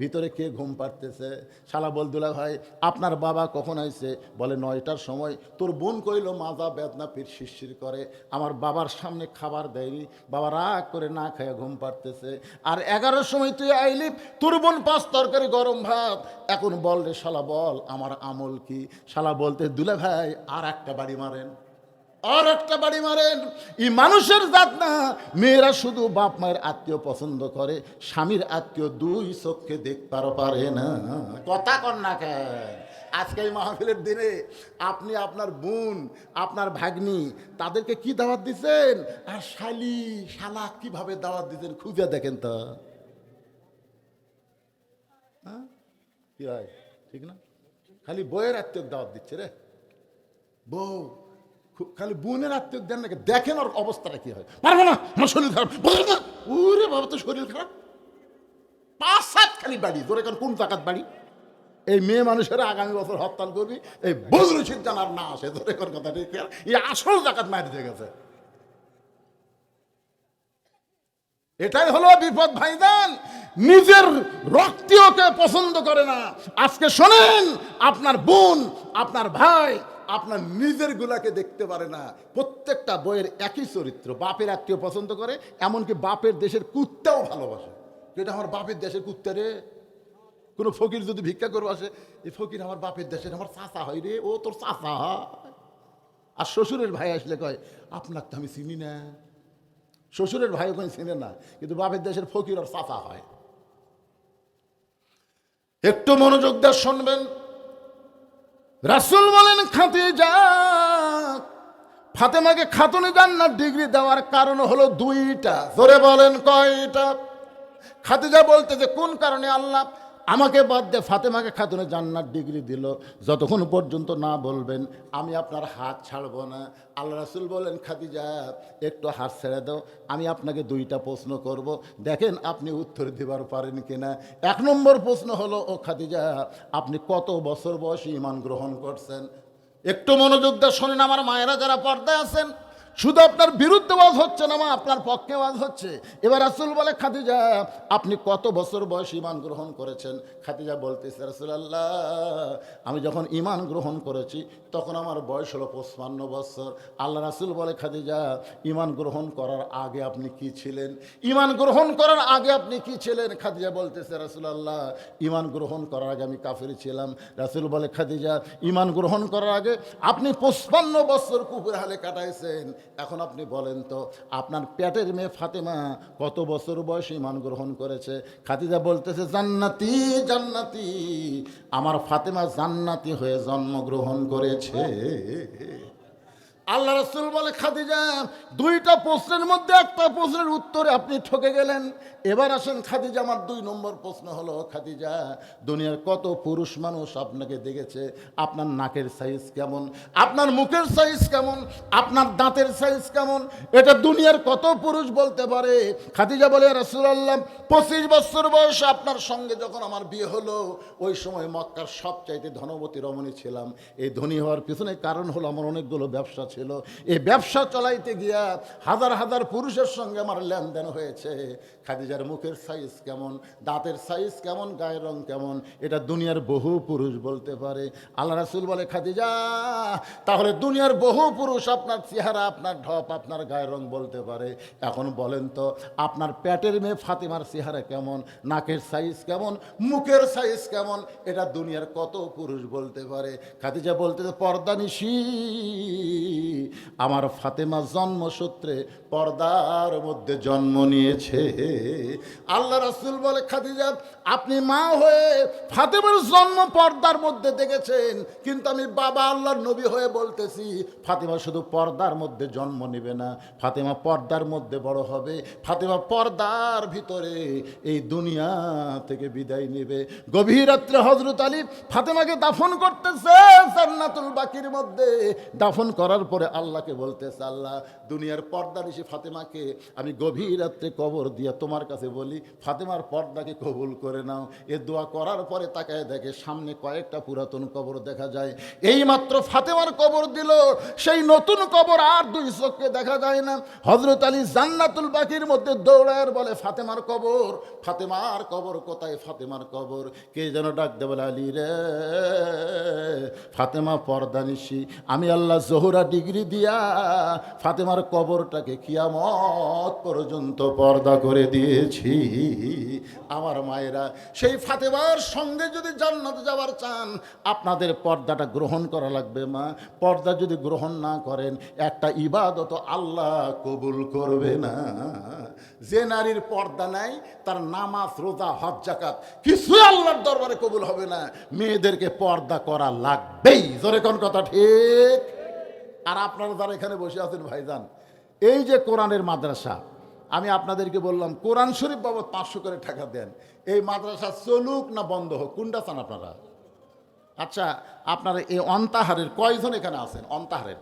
ভিতরে কে ঘুম পাড়তেছে। শালা বল দুলা ভাই আপনার বাবা কখন আইছে? বলে 9টার সময়। তোর বোন কইল মাজা বেদনা পিঠ শিরশির করে, আমার বাবার সামনে খাবার দেয়নি, বাবা রাগ করে না খেয়ে ঘুম পাড়তেছে। আর 11টার সময় তুই আইলি, তোর বোন 5 তরকারি গরম ভাত। এখন বল রে শালা বল আমার আমল কি? শালা বলতে দুলা ভাই আর একটা বাড়ি মারেন, আর একটা বাড়ি মারেন। এই মানুষের জাত না, মেয়েরা শুধু বাপ মায়ের আত্মীয় পছন্দ করে, স্বামীর আত্মীয় 2 চোখে দেখতে পারে না। কথা কর না কেন? আজকে এই মাহফিলের দিনে আপনি আপনার বোন, আপনার ভাগ্নি, তাদেরকে কি দাওয়াত দিচ্ছেন, আর শালি শালা কিভাবে দাওয়াত দিচ্ছেন খুঁজে দেখেন তো। হ্যাঁ, কি হয়, ঠিক না? খালি বইয়ের আত্মীয় দাওয়াত দিচ্ছে রে, বউ খালি বোনের আত্মীয় দেন নাকি, দেখেন ওর অবস্থাটা কি হয়। পারবো না, আমার শরীর খারাপ, বলবে না। ওরে বাবা, তো শরীর খারাপ, 5-7 খালি বাড়ি তোর এখন কোন জাকাত বাড়ি। এই মেয়ে মানুষেরা আগামী বছর হত্যা করবি, এই বজরু সিদ্ধান আর না আসে তোর এখন কথা ঠিক, এই আসল জাকাত মারি দিয়ে গেছে। এটাই হলো বিপদ ভাইজান, নিজের রক্তীয়কে পছন্দ করে না। আজকে শোনেন, আপনার বোন, আপনার ভাই আপনার নিজের গুলাকে দেখতে পারে না। প্রত্যেকটা বইয়ের একই চরিত্র, বাপের আত্মীয় পছন্দ করে, এমনকি বাপের দেশের কুত্তাও ভালোবাসে। এটা আমার বাপের দেশের কুত্তা রে। কোনো ফকির যদি ভিক্ষা করবো আসে, এই ফকির আমার বাপের দেশের, আমার চাচা হয় রে, ও তোর চাচা হয়। আর শ্বশুরের ভাই আসলে কয় আপনার তো আমি চিনি না। শ্বশুরের ভাই ওখানে চিনে না, কিন্তু বাপের দেশের ফকির আর চাচা হয়। একটু মনোযোগ দিয়ে শুনবেন। রাসূল বলেন, খাদিজা ফাতেমাকে খাতুনে জান্নাত ডিগ্রি দেওয়ার কারণ হলো 2টা। ধরে বলেন কয়টা? খাদিজা বলতেছে, কোন কারণে আল্লাহ আমাকে বাদ দিয়ে ফাতেমাকে খাতুনে জান্নাত ডিগ্রি দিল? যতক্ষণ পর্যন্ত না বলবেন আমি আপনার হাত ছাড়বো না। আল্লাহ রাসূল বলেন, খাদিজা একটু হাত ছেড়ে দাও, আমি আপনাকে 2টা প্রশ্ন করব, দেখেন আপনি উত্তর দিবার পারেন কিনা। 1 নম্বর প্রশ্ন হলো, ও খাদিজা আপনি কত বছর বয়সে ঈমান গ্রহণ করছেন? একটু মনোযোগ দিয়ে শোনেন আমার মায়েরা যারা পর্দায় আছেন, শুধু আপনার বিরুদ্ধে ওয়াজ হচ্ছে না মা, আপনার পক্ষে ওয়াজ হচ্ছে। এবার রাসূল বলে, খাদিজা আপনি কত বছর বয়স ঈমান গ্রহণ করেছেন? খাদিজা বলতেছে, রাসূলুল্লাহ আমি যখন ঈমান গ্রহণ করেছি তখন আমার বয়স হলো 55 বছর। আল্লাহ রাসূল বলে, খাদিজা ঈমান গ্রহণ করার আগে আপনি কি ছিলেন? ঈমান গ্রহণ করার আগে আপনি কি ছিলেন? খাদিজা বলতেছে, রাসূলুল্লাহ ঈমান গ্রহণ করার আগে আমি কাফির ছিলাম। রাসূল বলে, খাদিজা ঈমান গ্রহণ করার আগে আপনি 55 বছর কুফর হালে কাটাইছেন। এখন আপনি বলেন তো, আপনার পেটের মেয়ে ফাতেমা কত বছর বয়সে ঈমান গ্রহণ করেছে? খাদিজা বলতেছে, জান্নাতি জান্নাতি, আমার ফাতেমা জান্নাতি হয়ে জন্মগ্রহণ করেছে। আল্লাহ রাসূল বলে, খাদিজা 2টা প্রশ্নের মধ্যে একটা প্রশ্নের উত্তরে আপনি ঠকে গেলেন। এবার আসেন খাদিজা, আমার 2 নম্বর প্রশ্ন হলো, খাদিজা দুনিয়ার কত পুরুষ মানুষ আপনাকে দেখেছে? আপনার নাকের সাইজ কেমন, আপনার মুখের সাইজ কেমন, আপনার দাঁতের সাইজ কেমন, এটা দুনিয়ার কত পুরুষ বলতে পারে? খাদিজা বলে, রাসূলুল্লাহ 25 বছর বয়সে আপনার সঙ্গে যখন আমার বিয়ে হলো, ওই সময় মক্কার সবচাইতে ধনবতী রমণী ছিলাম। এই ধনী হওয়ার পিছনে কারণ হলো আমার অনেকগুলো ব্যবসা ছিল। এই ব্যবসা চলাইতে গিয়া হাজার হাজার পুরুষের সঙ্গে আমার লেনদেন হয়েছে। খাদিজার মুখের সাইজ কেমন, দাঁতের সাইজ কেমন, গায়ের রং কেমন, এটা দুনিয়ার বহু পুরুষ বলতে পারে। আল্লাহ রাসূল বলে, খাদিজা তাহলে দুনিয়ার বহু পুরুষ আপনার চেহারা, আপনার ঢপ, আপনার গায়ের রং বলতে পারে। এখন বলেন তো, আপনার পেটের মেয়ে ফাতেমার চেহারা কেমন, নাকের সাইজ কেমন, মুখের সাইজ কেমন, এটা দুনিয়ার কত পুরুষ বলতে পারে? খাদিজা বলতে, পর্দানিশী আমার ফাতেমা জন্মসূত্রে পর্দার মধ্যে জন্ম নিয়েছে। আল্লাহ রাসূল বলে, খাদিজা আপনি মা হয়ে ফাতেমার জন্ম পর্দার মধ্যে দেখেছেন, কিন্তু আমি বাবা আল্লাহর নবী হয়ে বলতেছি, ফাতেমা শুধু পর্দার মধ্যে জন্ম নেবে না, ফাতেমা পর্দার মধ্যে বড় হবে, ফাতেমা পর্দার ভিতরে এই দুনিয়া থেকে বিদায় নেবে। গভীর রাত্রে হযরত আলী ফাতেমাকে দাফন করতেছে জান্নাতুল বাকির মধ্যে। দাফন করার পরে আল্লাহকে বলতেছে, আল্লাহ দুনিয়ার পর্দানিশী ফাতেমাকে আমি গভীর রাত্রে কবর দিয়া তোমার কাছে বলি, ফাতেমার পর্দাকে কবুল করে নাও। এ দোয়া করার পরে তাকায় দেখে সামনে কয়েকটা পুরাতন কবর দেখা যায়। এই মাত্র ফাতেমার কবর দিল, সেই নতুন কবর আর 2 চোখে দেখা যায় না। হযরত আলী জান্নাতুল বাকির মধ্যে দৌড়ায় বলে, ফাতেমার কবর, ফাতেমার কবর কোথায়, ফাতেমার কবর? কে যেন ডাক দেবে, আলী রে ফাতেমা পর্দানিশী, আমি আল্লাহ জোহরা ডিগ্রি ডিগ্রি দিয়া ফাতেমার কবরটাকে কিয়ামত পর্যন্ত পর্দা করে দিয়েছি। আমার মায়েরা, সেই ফাতেমার সঙ্গে যদি জান্নাতে যাওয়ার চান, আপনাদের পর্দাটা গ্রহণ করা লাগবে মা। পর্দা যদি গ্রহণ না করেন, একটা ইবাদত আল্লাহ কবুল করবে না। যে নারীর পর্দা নাই, তার নামাজ, রোজা, হজ, যাকাত কিছুই আল্লাহর দরবারে কবুল হবে না। মেয়েদেরকে পর্দা করা লাগবেই। জোরে কোন কথা ঠিক? আর আপনারা যারা এখানে বসে আছেন ভাইজান, এই যে কোরআনের মাদ্রাসা, আমি আপনাদেরকে বললাম কোরআন শরীফ বাবদ 500 করে টাকা দেন। এই মাদ্রাসা চলুক না বন্ধ হোক, কোনটা চান আপনারা? আচ্ছা, আপনারা এই অন্তাহারের কয়জন এখানে আছেন? অন্তাহারের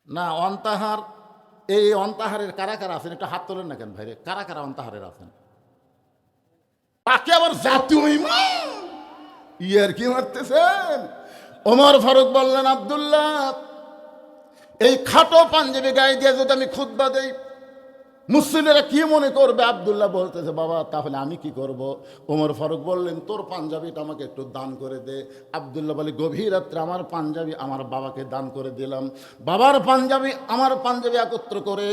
না, অন্তাহার, এই অন্তাহারের কারা কারা আছেন? একটা হাত তোলেন না কেন ভাইরে? কারা কারা অন্তাহারের আছেন? তাকে আবার জাতীয় ইমাম ইয়ার কি মারতেছেন? ওমর ফারুক বললেন, আব্দুল্লাহ, এই খাটো পাঞ্জাবি গায়ে দিয়ে যদি আমি খুতবা দেই, মুসলিমেরা কি মনে করবে? আব্দুল্লাহ বলতেছে, বাবা তাহলে আমি কি করব? ওমর ফারুক বললেন, তোর পাঞ্জাবিটা আমাকে একটু দান করে দে। আব্দুল্লাহ বলে, গভীর রাত্রে আমার পাঞ্জাবি আমার বাবাকে দান করে দিলাম। বাবার পাঞ্জাবি আমার পাঞ্জাবি একত্র করে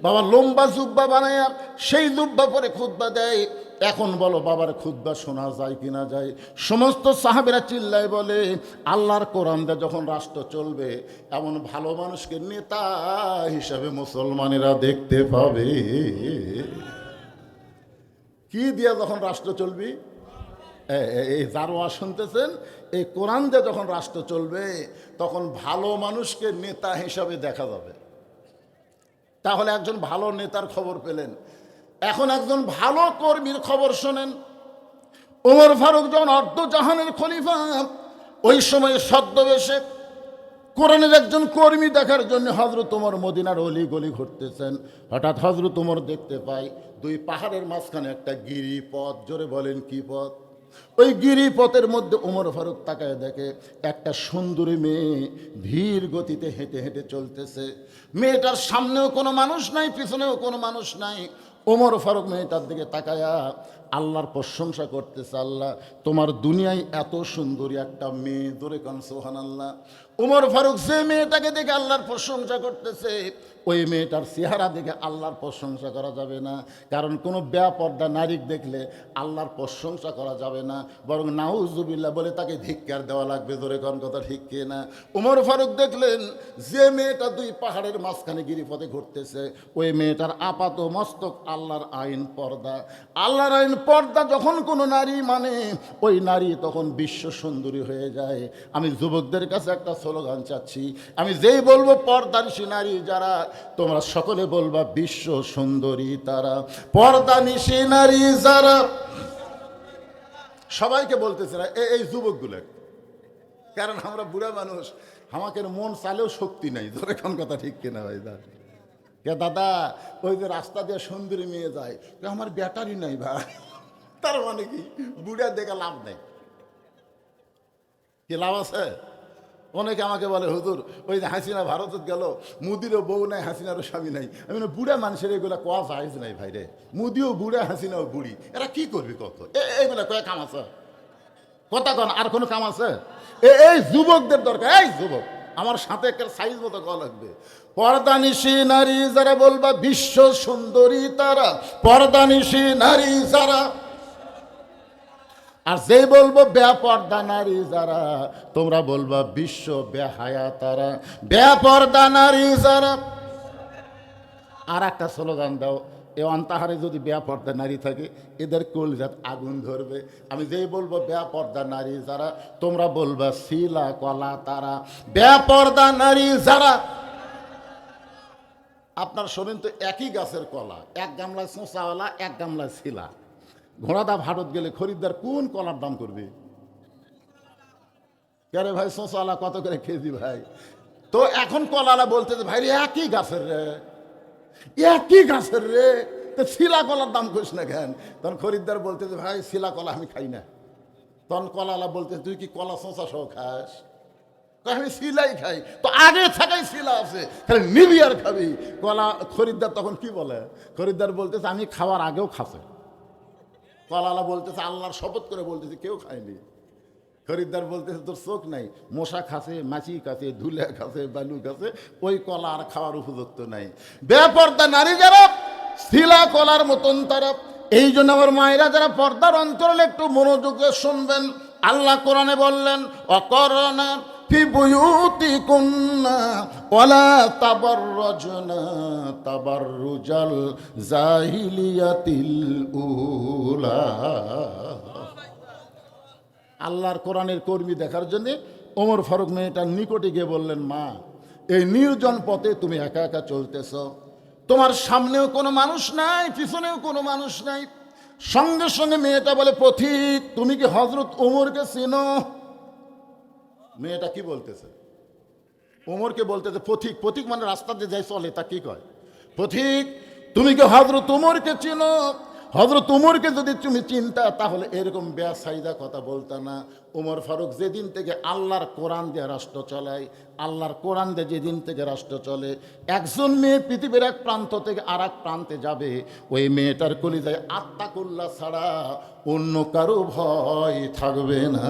বাবা লম্বা জুব্বা বানায়া সেই জুব্বা পরে খুতবা দেয়। এখন বলো, বাবার খুতবা শোনা যায় কিনা যায়? সমস্ত সাহাবীরা চিল্লায় বলে, আল্লাহর কোরআন দিয়ে যখন রাষ্ট্র চলবে, এমন ভালো মানুষকে নেতা হিসাবে মুসলমানেরা দেখতে পাবে। কি দিয়া যখন রাষ্ট্র চলবি? এই জারোয়া শুনতেছেন, এই কোরআন দিয়ে যখন রাষ্ট্র চলবে, তখন ভালো মানুষকে নেতা হিসাবে দেখা যাবে। তাহলে একজন ভালো নেতার খবর পেলেন। এখন একজন ভালো কর্মীর খবর শোনেন। ওমর ফারুক যখন অর্ধজাহানের খলিফা, ওই সময় ছদ্মবেশে কোরআনের একজন কর্মী দেখার জন্য হযরত ওমর মদিনার অলি গলি ঘুরতেছেন। হঠাৎ হযরত ওমর দেখতে পায় দুই পাহাড়ের মাঝখানে একটা গিরিপথ। জোরে বলেন, কি পথ? ওই গিরিপথের মধ্যে ওমর ফারুক তাকায় দেখে একটা সুন্দরী মেয়ে ধীর গতিতে হেঁটে হেঁটে চলতেছে। মেয়েটার সামনেও কোনো মানুষ নাই, পিছনেও কোনো মানুষ নাই। ওমর ফারুক মেয়েটার দিকে তাকায়া আল্লাহর প্রশংসা করতেছে, আল্লাহ তোমার দুনিয়ায় এত সুন্দরী একটা মেয়ে। জোরে কান সুবহানাল্লাহ। ওমর ফারুক যে মেয়েটাকে দেখে আল্লাহর প্রশংসা করতেছে, ওই মেয়েটার চেহারা দেখে আল্লাহর প্রশংসা করা যাবে না। কারণ কোনো বেপর্দা নারী দেখলে আল্লাহর প্রশংসা করা যাবে না, বরং নাউজুবিল্লাহ বলে তাকে ধিক্কার দেওয়া লাগবে। জোরে কোন কথা ঠিক কিনা? ওমর ফারুক দেখলেন যে মেয়েটা দুই পাহাড়ের মাঝখানে গিরিপথে ঘুরতেছে, ওই মেয়েটার আপাত মস্তক আল্লাহর আইন পর্দা। আল্লাহর আইন পর্দা যখন কোনো নারী মানে, ওই নারী তখন বিশ্ব সুন্দরী হয়ে যায়। আমি যুবকদের কাছে একটা স্লোগান চাচ্ছি, আমি যেই বলবো পর্দানিশী নারী যারা, তোমরা সকলে বলবা বিশ্ব সুন্দরী তারা। পর্দানিশী নারী যারা, সবাইকে বলতেছে না, এই যুবকগুলো, কারণ আমরা বুড়া মানুষ, আমাকে মন চালেও শক্তি নাই। ধরে কোন কথা ঠিক কিনা ভাই? কে দাদা, ওই যে রাস্তা দিয়ে সুন্দরী মেয়ে যায়, আমার ব্যাটারি নাই ভাই। তার মানে কি? বুড়া দেখে লাভ নেই। কি লাভ আছে? অনেকে আমাকে বলে, হুজুর ওই যে হাসিনা ভারত গেল, মুদিরও বউ নাই, হাসিনারও স্বামী নাই। আমি না, বুড়া মানুষের এগুলো কোয়া চাইজ নাই ভাই রে। মুদিও বুড়া, হাসিনাও বুড়ি, এরা কি করবি কত? এইগুলা কয়ে কাম আছে? কথা কন, আর কোনো কাম আছে? এই যুবকদের দরকার। এই যুবক, আমার সাথে একটা সাইজ মতো কল লাগবে। পর্দানিশী নারী যারা, বলবা বিশ্ব সুন্দরী তারা। পর্দানিশী নারী যারা, আর যে বলবো বেপর্দা নারী যারা, তোমরা বলবা বিশ্ব বেহায়া তারা। বেপর্দা নারী যারা। আর একটা স্লোগান দাও, এ অন্তাহারে যদি বেপর্দা নারী থাকে, এদের কলিজাত আগুন ধরবে। আমি যেই বলবো বেপর্দা নারী যারা, তোমরা বলবা শিলা কলা তারা। বেপর্দা নারী যারা। আপনার শোনেন তো, একই গাছের কলা, এক গামলায় শোঁচাওয়ালা, এক গামলায় শিলা। ঘোড়াদা ভারত গেলে খরিদ্দার কোন কলার দাম করবে? কে ভাই, শোঁচাওয়ালা কত করে কেজি ভাই? তো এখন কলালা বলতেছে, ভাই রে একই গাছের রে, একই গাছের রে, তো শিলা কলার দাম করিস না কেন? তখন খরিদ্দার বলতেছে, ভাই শিলা কলা আমি খাই না। তখন কলালা বলতে, তুই কি কলা শোঁচা সহ খাস? আমি শিলাই খাই। তো আগে থাকাই শিলা আছে, খালি নিবি আর খাবি। কলা খরিদ্দার তখন কি বলে? খরিদ্দার বলতেছে, আমি খাওয়ার আগেও খাসে। কলালা বলতেছে, আল্লাহর শপথ করে বলতেছে, কেউ খায়নি। খরিদ্দার বলতেছে তোর চোখ নাই, মশা খাসে, মাছি খাসে, ধুলে খাসে, বালু খাসে, ওই কলা আর খাওয়ার উপযুক্ত নাই। বেপর্দা নারী যারা, শিলা কলার মতন তারা। এই জন্য আমার মায়েরা যারা পর্দার অন্তরালে একটু মনোযোগে শুনবেন। আল্লাহ কোরআনে বললেন অকরনা ফি বুয়ুতিকুন্না ওয়ালা তাবাররাজনা তাবাররুজাল জাহিলিয়াতিল উলা। আল্লাহর কোরআনের কর্মী দেখার জন্য ওমর ফারুক মেয়েটার নিকটে গিয়ে বললেন, মা, এই নির্জন পথে তুমি একা একা চলতেছ, তোমার সামনেও কোনো মানুষ নাই, পিছনেও কোনো মানুষ নাই। সঙ্গে সঙ্গে মেয়েটা বলে, পথিক, তুমি কি হযরত ওমরকে চেনো? মেয়েটা কি বলতেছে? ওমরকে বলতেছে পথিক। পথিক মানে রাস্তা দিয়ে যাই চলে, তা কি কয়? পথিক, তুমি কি হযরত ওমরকে চেনো? হযরত ওমরকে যদি তুমি চিন্তা তাহলে এরকম বেয়াসাইদা কথা বলতা না। ওমর ফারুক যেদিন থেকে আল্লাহর কোরআন দিয়ে রাষ্ট্র চলায়, আল্লাহর কোরআন দিয়ে যেদিন থেকে রাষ্ট্র চলে, একজন মেয়ে পৃথিবীর এক প্রান্ত থেকে আর এক প্রান্তে যাবে, ওই মেয়েটার কলিজায় আত্মাকুল্লাহ ছাড়া অন্য কারো ভয় থাকবে না।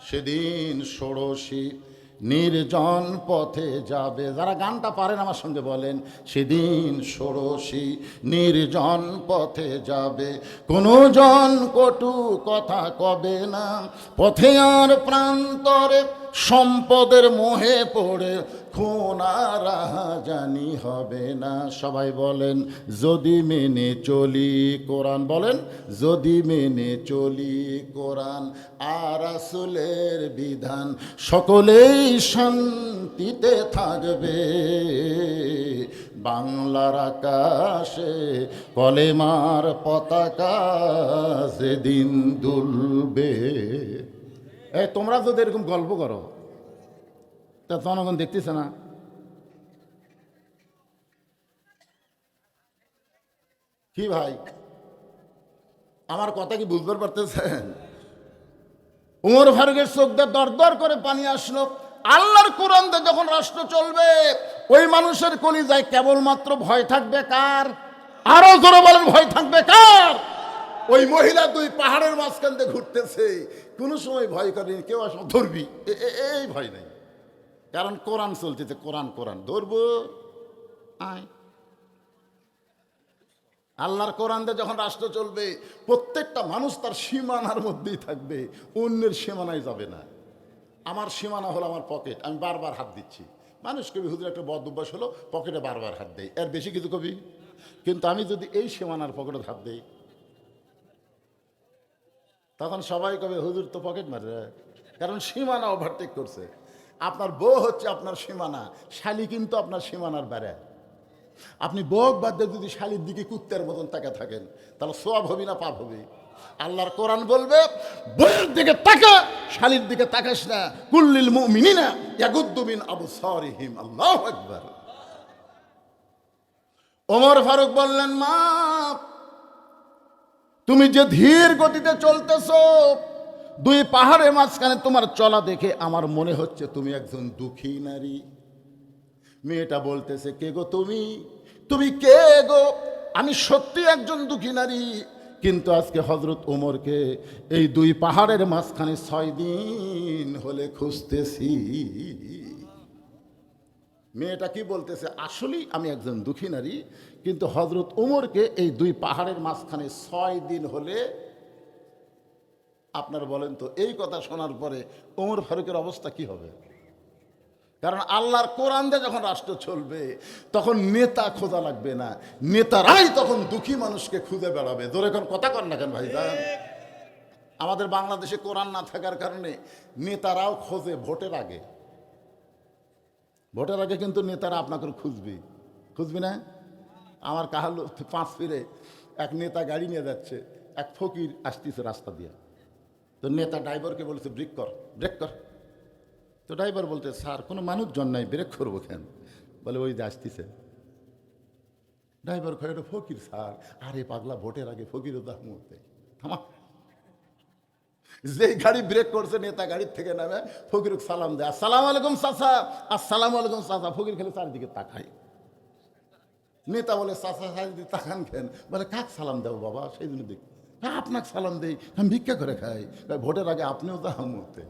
সেদিন ষোড়শী নির্জন পথে যাবে। যারা গানটা পারেন আমার সঙ্গে বলেন, সেদিন ষোড়শী নির্জন পথে যাবে, কোনো জন কটু কথা কবে না, পথে আর প্রান্তরে সম্পদের মোহে পড়ে খুন আর রাহাজানি হবে না। সবাই বলেন যদি মেনে চলি কোরআন, বলেন যদি মেনে চলি কোরআন আর রাসূলের বিধান, সকলেই শান্তিতে থাকবে, বাংলার আকাশে কলেমার পতাকা সেদিন দুলবে। তোমরা যদি এরকম গল্প করো তা জনগণ দেখতেছে না? কি ভাই, আমার কথা কি বুঝতে পারতেছেন? ওমর ফারুকের চোখ দিয়ে দর দর করে পানি আসলো। আল্লাহর কোরআন দিয়ে যখন রাষ্ট্র চলবে, ওই মানুষের কলিজায় কেবলমাত্র ভয় থাকবে কার? আরো জোরে বলেন, ভয় থাকবে কার? ওই মহিলা দুই পাহাড়ের মাঝখান দিয়ে ঘুরতেছে, কোনো সময় ভয় করেনি, কেউ আসলে ধরবি এই ভয় নেই, কারণ কোরআন চলতেছে। কোরআন কোরআন ধরবো আয়। আল্লাহর কোরআন দিয়ে যখন রাষ্ট্র চলবে, প্রত্যেকটা মানুষ তার সীমানার মধ্যেই থাকবে, অন্যের সীমানায় যাবে না। আমার সীমানা হলো আমার পকেট, আমি বারবার হাত দিচ্ছি। মানুষ কবি হুজুর একটা বদ অভ্যাস হলো পকেটে বারবার হাত দেয়, এর বেশি কিছু কবি। কিন্তু আমি যদি এই সীমানার পকেটে হাত দেই, তখন সবাই কবে হুজুর তো পকেট মারে, কারণ সীমানা ওভারটেক করছে। আপনার বউ হচ্ছে আপনার সীমানা, শালি কিন্তু আপনার সীমানার বাইরে। আপনি বউ বাদ দিয়ে যদি শালির দিকে কুত্তের মতন তাকে থাকেন, তাহলে সওয়াব হবে না পাপ হবে? আল্লাহর কোরআন বলবে বউয়ের দিকে তাকা, শালির দিকে তাকাস না। কুল্লিল মুমিনিনা ইয়াগুদ্দু মিন আবসারিহিম। আল্লাহু আকবার। ওমর ফারুক বললেন, মা, তুমি যে ধীর গতিতে চলতেছ, দুই পাহাড়ের মাঝখানে তোমার চলা দেখে আমার মনে হচ্ছে তুমি একজন দুঃখী নারী। মেয়েটা বলতেছে, কে গো তুমি? তুমি কে গো? আমি সত্যি একজন দুঃখী নারী, কিন্তু আজকে হযরত ওমরকে এই দুই পাহাড়ের মাঝখানে 6 দিন হলে খুঁজতেছি। মেয়েটা কি বলতেছে? আসলেই আমি একজন দুঃখী নারী, কিন্তু হযরত ওমরকে এই দুই পাহাড়ের মাঝখানে 6 দিন হলে। আপনারা বলেন তো, এই কথা শোনার পরে ওমর ফারুকের অবস্থা কি হবে? কারণ আল্লাহর কোরআন দিয়ে যখন রাষ্ট্র চলবে, তখন নেতা খোঁজা লাগবে না, নেতারাই তখন দুঃখী মানুষকে খুঁজে বেড়াবে। জোরে কোন কথা কর না কেন ভাইজান? আমাদের বাংলাদেশে কোরআন না থাকার কারণে নেতারাও খোঁজে ভোটের আগে। ভোটের আগে কিন্তু নেতারা আপনাকে খুঁজবি না? আমার কাহাল 5 ফিরে এক নেতা গাড়ি নিয়ে যাচ্ছে, এক ফকির আসতেছে রাস্তা দিয়ে। তো নেতা ড্রাইভারকে বলেছে ব্রেক কর। তো ড্রাইভার বলতে, স্যার কোনো মানুষজন নাই, ব্রেক করবো কেন? বলে ওই যে আসতেছে। ড্রাইভার কয়ে, ফকির স্যার। আরে পাগলা, ভোটের আগে ফকিরও তার মুহূর্তে থামা। যে গাড়ি ব্রেক করছে, নেতা গাড়ির থেকে নামে ফকির সালাম দেয়, আসসালামু আলাইকুম চাচা। আসসালামু আলাইকুম চাচা। ফকির খেলে চারিদিকে তাকায়। নেতা বলে, চাচা চারিদিকে তাকান কেন? বলে কাক সালাম দেবো বাবা, সেই জন্য দেখি। আপনাকে সালাম দেই, আমি ভিক্ষা করে খাই। ভোটের আগে আপনিও তো হামতে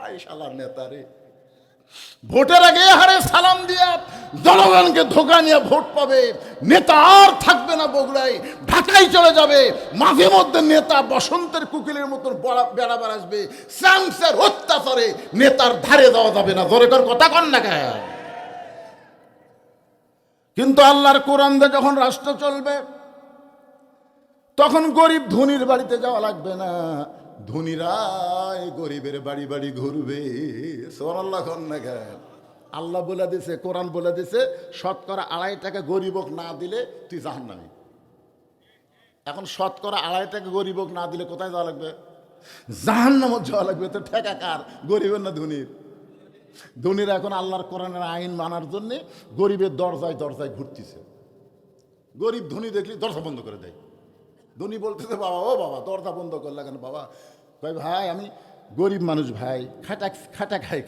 এই শালার নেতা রে, ভোটের আগে হারে সালাম দিয়া জনগণকে ধোকা নিয়ে ভোট পাবে, নেতা আর থাকবে না বগুড়ায়, ঢাকায় চলে যাবে। মাঝে মধ্যে নেতা বসন্তের কুকিলের মতন বেড়াবার আসবে, স্যামসের অত্যাচারে নেতার ধারে দেওয়া যাবে না। জোরে কর কথা কন না কেন? কিন্তু আল্লাহর কোরআন দিয়ে যখন রাষ্ট্র চলবে, তখন গরিব ধনীর বাড়িতে যাওয়া লাগবে না, ধনীরাই গরিবের বাড়ি বাড়ি ঘুরবে। সুবহানাল্লাহ কন না কেন? আল্লাহ বলে দিছে, কোরআন বলে দিছে, শতকরা 2.5 টাকা গরিবক না দিলে তুই জাহান্নামী। এখন শতকরা 2.5 টাকা গরিবক না দিলে কোথায় যাওয়া লাগবে? জাহান্নামে যাওয়া লাগবে। তো ঠেকা কার, গরিবের না ধনীর? ধনীরা এখন আল্লাহর কোরআনের আইন মানার জন্য গরিবের দরজায় দরজায় ঘুরতেছে। গরিব ধনী দেখলি দরজা বন্ধ করে দেয়। ধনী বলতেছে, বাবা ও বাবা দরজা বন্ধ করলে কেন? বাবা ভাই ভাই আমি গরিব মানুষ ভাই, খাটা খাই,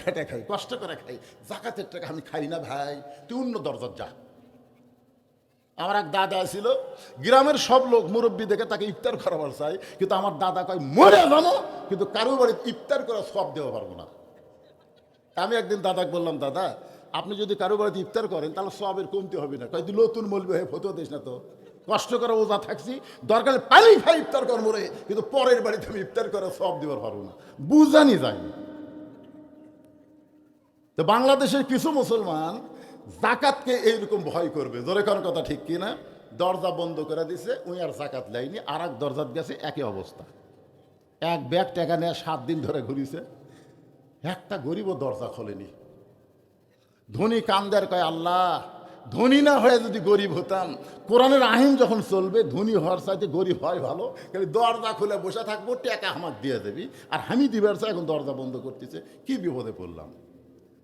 কষ্ট করে খাই, জাকাতের টাকা আমি খাই না ভাই, তুই অন্য দরজার যা। আমার এক দাদা ছিল, গ্রামের সব লোক মুরব্বী দেখে তাকে ইফতার করাবার চাই, কিন্তু আমার দাদা কয় মরে জানো, কিন্তু কারো বাড়িতে ইফতার করে সব দেওয়া পারবো না। আমি একদিন দাদাকে বললাম, দাদা আপনি যদি কারো বাড়িতে ইফতার করেন তাহলে সবের কমতি হবে না। কয় তুই নতুন বলবি হয়ে ফতো দিস না, তো কষ্ট করে ওজা থাকছি, দরকার পানি খাই ইফতার কর মরে, কিন্তু পরের বাড়িতে আমি ইফতার করে সব দেওয়ার পারবো না। বুঝানি যায়নি। তো বাংলাদেশের কিছু মুসলমান জাকাতকে এইরকম ভয় করবে। জোরে কোন কথা ঠিক কিনা? দরজা বন্ধ করে দিছে, উই আর জাকাত লাইনি, আর এক দরজাত গেছে, একই অবস্থা। এক ব্যাগ টাকা নিয়ে 7 দিন ধরে ঘুরিছে, একটা গরিবও দরজা খোলেনি। ধনী কান্দার কয়, আল্লাহ ধনী না হয়ে যদি গরিব হতাম, কোরআনের আইন যখন চলবে ধনী হওয়ার চাইতে গরিব হয় ভালো, খালি দরজা খুলে বসে থাকবো, টাকা আমাকে দিয়ে দেবি, আর আমি দিবার চাই, এখন দরজা বন্ধ করতেছে, কি বিপদে পড়লাম।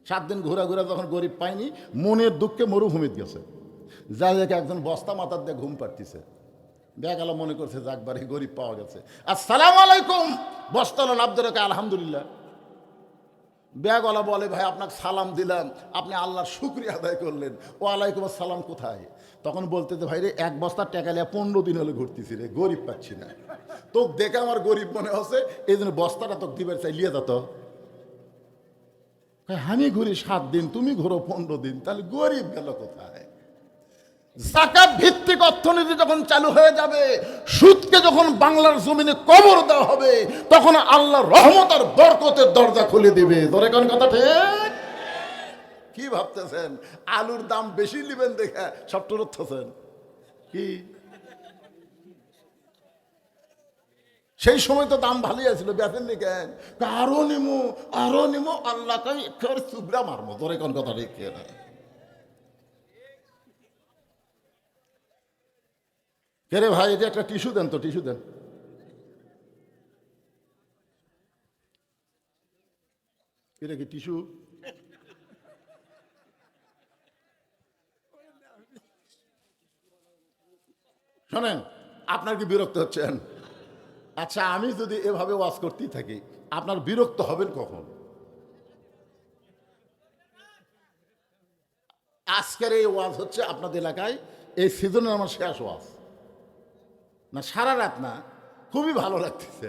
7 দিন ঘোরা যখন গরিব পাইনি, মনের দুঃখে মরুভূমিতে গেছে, যা দেখে একজন বস্তা মাথার দিয়ে ঘুম পাড়তেছে। ব্যাগালা মনে করছে যাকবারে গরিব পাওয়া গেছে, আসসালামু আলাইকুম। বস্তালা লাভ ধরে আলহামদুলিল্লাহ। ব্যাগওয়ালা বলে, ভাই আপনাকে সালাম দিলাম, আপনি আল্লাহর শুকরিয়া আদায় করলেন, ওয়ালাইকুম আসসালাম কোথায়? তখন বলতে যে, ভাই রে 1 বস্তা টাকা লিয়া 15 দিন হলে ঘুরতেছি রে, গরিব পাচ্ছি না, তোকে দেখে আমার গরিব মনে হচ্ছে, এই জন্য বস্তাটা তোকে দিবার চাই, লিয়ে যেত। আমি ঘুরি 7 দিন, তুমি ঘুরো 15 দিন, তাহলে গরিব গেল কোথায়? যাকাত ভিত্তিক অর্থনীতি যখন চালু হয়ে যাবে, সুদকে যখন বাংলার জমিনে কবর দেওয়া হবে, তখন আল্লাহর রহমত আর বরকতের দরজা খুলে দিবে। ধরে কোন কথা ঠিক? কি ভাবতেছেন আলুর দাম বেশি নেবেন দেখে সব টরচ্ছেন কি? সেই সময় তো দাম ভালোই আছিল, বেচেননি কেন? আরো নিমো আল্লাহ কই একেবারে চুবড়া মারমো। ধরে কোন কথা ঠিক? রে ভাই এটা একটা টিস্যু দেন তো, টিস্যু দেন। এটা কি টিস্যু? শোনেন, আপনার কি বিরক্ত হচ্ছেন? আচ্ছা আমি যদি এভাবে ওয়াজ করতেই থাকি, আপনার বিরক্ত হবেন কখন? আজকের এই ওয়াজ হচ্ছে আপনাদের এলাকায় এই সিজনের আমার শেষ ওয়াজ না, সারা রাত না, খুবই ভালো লাগতেছে।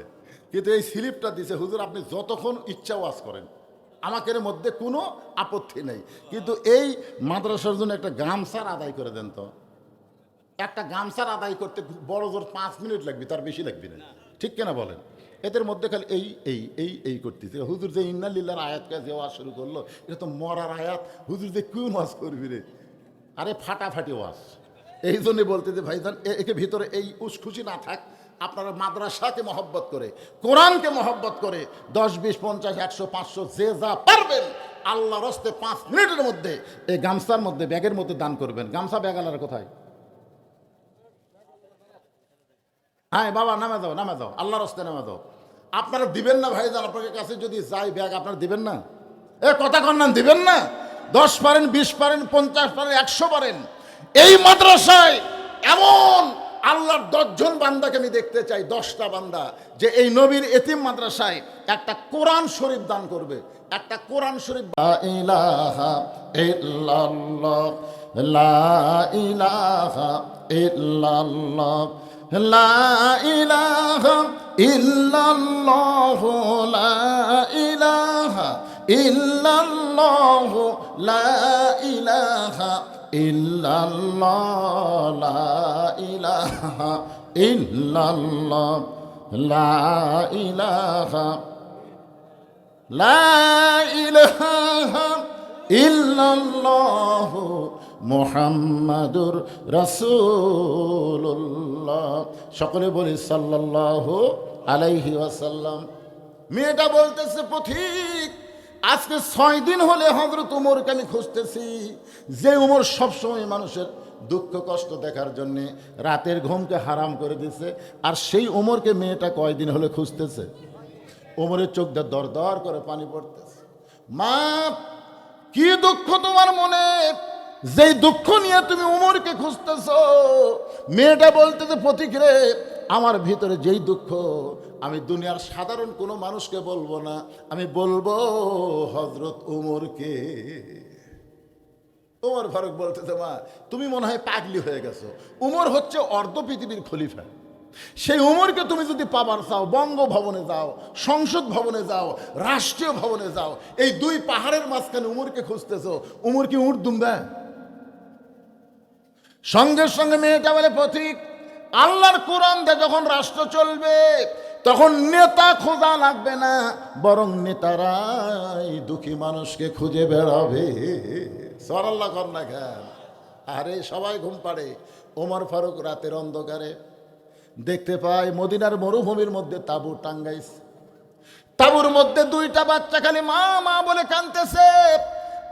কিন্তু এই স্লিপটা দিছে, হুজুর আপনি যতক্ষণ ইচ্ছা ওয়াজ করেন, আমাকে এর মধ্যে কোনো আপত্তি নেই, কিন্তু এই মাদ্রাসার জন্য একটা গামছার আদায় করে দেন তো। একটা গামছার আদায় করতে বড় জোর 5 মিনিট লাগবে, তার বেশি লাগবে না, ঠিক কেনা বলেন? এদের মধ্যে খালি এই করতেছে। হুজুর যে ইন্নালিল্লাহর আয়াতকে যে ওয়াজ শুরু করলো, এটা তো মরার আয়াত, হুজুর যে কোন ওয়াজ করবি রে? আরে ফাটাফাটি ওয়াজ। এই জন্যে বলতে যে ভাইজান একে ভিতরে এই উসখুশি না থাক, আপনারা মাদ্রাসাকে মহব্বত করে, কোরআনকে মহব্বত করে 10, 20, 50, 100, 500 যে যা পারবেন আল্লাহর হস্তে 5 মিনিটের মধ্যে এই গামছার মধ্যে, ব্যাগের মধ্যে দান করবেন। গামছা ব্যাগালার কোথায়? হ্যাঁ বাবা নামে দাও, আল্লাহর হস্তে নামে দাও। আপনারা দিবেন না ভাইজান? আপনাদের কাছে যদি যাই ব্যাগ, আপনারা দিবেন না? এ কথা কন্যান দিবেন না? 10 পারেন, 20 পারেন, 50 পারেন, 100 পারেন। এই মাদ্রাসায় এমন আল্লাহর 10 জন বান্দাকে আমি দেখতে চাই, 10টা বান্দা, যে এই নবীর এতিম মাদ্রাসায় একটা কোরআন শরীফ দান করবে। একটা কোরআন শরীফ। লা ইলাহা ইল্লাল্লাহ, লা ইলাহা ইল্লাল্লাহ, লা ইলাহা ইল্লাল্লাহ, লা ইলাহা ইল্লাল্লাহ, লা ইলাহা ইল্লাল্লাহ, লা ইলাহা ইল্লাল্লাহ, লা ইলাহা, লা ইলাহা ইল্লাল্লাহ মুহাম্মাদুর রাসূলুল্লাহ। সকলে বলি সাল্লাল্লাহু আলাইহি ওয়াসাল্লাম। মেয়েটা বলতেছে, পথিক আজকে 6 দিন হলে হযরত ওমরকে আমি খুঁজতেছি, যে ওমর সবসময় মানুষের দুঃখ কষ্ট দেখার জন্যে রাতের ঘুমকে হারাম করে দিছে, আর সেই ওমরকে মেয়েটা কয়দিন হলে খুঁজতেছে। ওমরের চোখ দিয়ে দর দর করে পানি পড়তেছে। মা, কি দুঃখ তোমার মনে, যেই দুঃখ নিয়ে তুমি ওমরকে খুঁজতেছ? মেয়েটা বলতেছে, পথিক রে, আমার ভিতরে যেই দুঃখ, আমি দুনিয়ার সাধারণ কোনো মানুষকে বলবো না, আমি বলবো হযরত ওমরকে। ওমর ফারুক বলতেছে, মা তুমি মনে হয় পাগলি হয়ে গেছো। ওমর হচ্ছে অর্ধ পৃথিবীর খলিফা। সেই ওমরকে তুমি যদি পাবার চাও, বঙ্গভবনে যাও, সংসদ ভবনে যাও, রাষ্ট্রীয় ভবনে যাও, এই 2 পাহাড়ের মাঝখানে ওমরকে খুঁজতেছো। ওমর কি উঠ দুম্বা? সঙ্গে সঙ্গে মেয়েটা বলে, পথিক আল্লাহর কোরআন দিয়ে যখন রাষ্ট্র চলবে তখন নেতা খোঁজা লাগবে না, বরং নেতারাই দুঃখী মানুষকে খুঁজে বেড়াবে। সরাল্লাহ কর না কেন? আরে সবাই ঘুম পাড়ে। ওমর ফারুক রাতের অন্ধকারে দেখতে পায় মদিনার মরুভূমির মধ্যে তাঁবু টাঙ্গাইছে। তাঁবুর মধ্যে 2টা বাচ্চা খালি মা মা বলে কাঁদতেছে,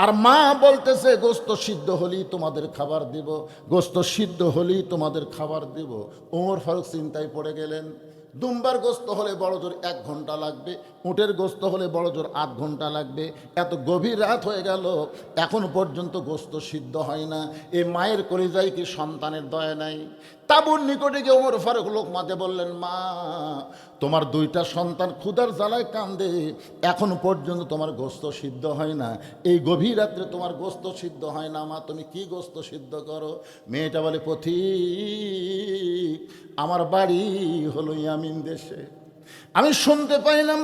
আর মা বলতেছে, গোস্ত সিদ্ধ হলেই তোমাদের খাবার দিব, গোস্ত সিদ্ধ হলেই তোমাদের খাবার দিব। ওমর ফারুক চিন্তায় পড়ে গেলেন। দুম্বার গোস্ত হলে বড় জোর 1 ঘন্টা লাগবে, উটের গোস্ত হলে বড় জোর 8 ঘন্টা লাগবে। এত গভীর রাত হয়ে গেল, এখন পর্যন্ত গোস্ত সিদ্ধ হয় না। এই মায়ের কলিজায় কি সন্তানের দয়া নাই? তাঁবুর নিকটে গিয়ে ওমর ফারুক লোকমাতে বললেন, মা তোমার 2টা সন্তান ক্ষুধার জ্বালায় কান্দে, এখন পর্যন্ত তোমার গোস্ত সিদ্ধ হয় না। এই গভীর রাত্রে তোমার গোস্ত সিদ্ধ হয় না, মা তুমি কি গোস্ত সিদ্ধ করো? মেয়েটা বলে, পথিক আমার বাড়ি হলো ইয়ামিন দেশে। আমি শুনতে পাইলাম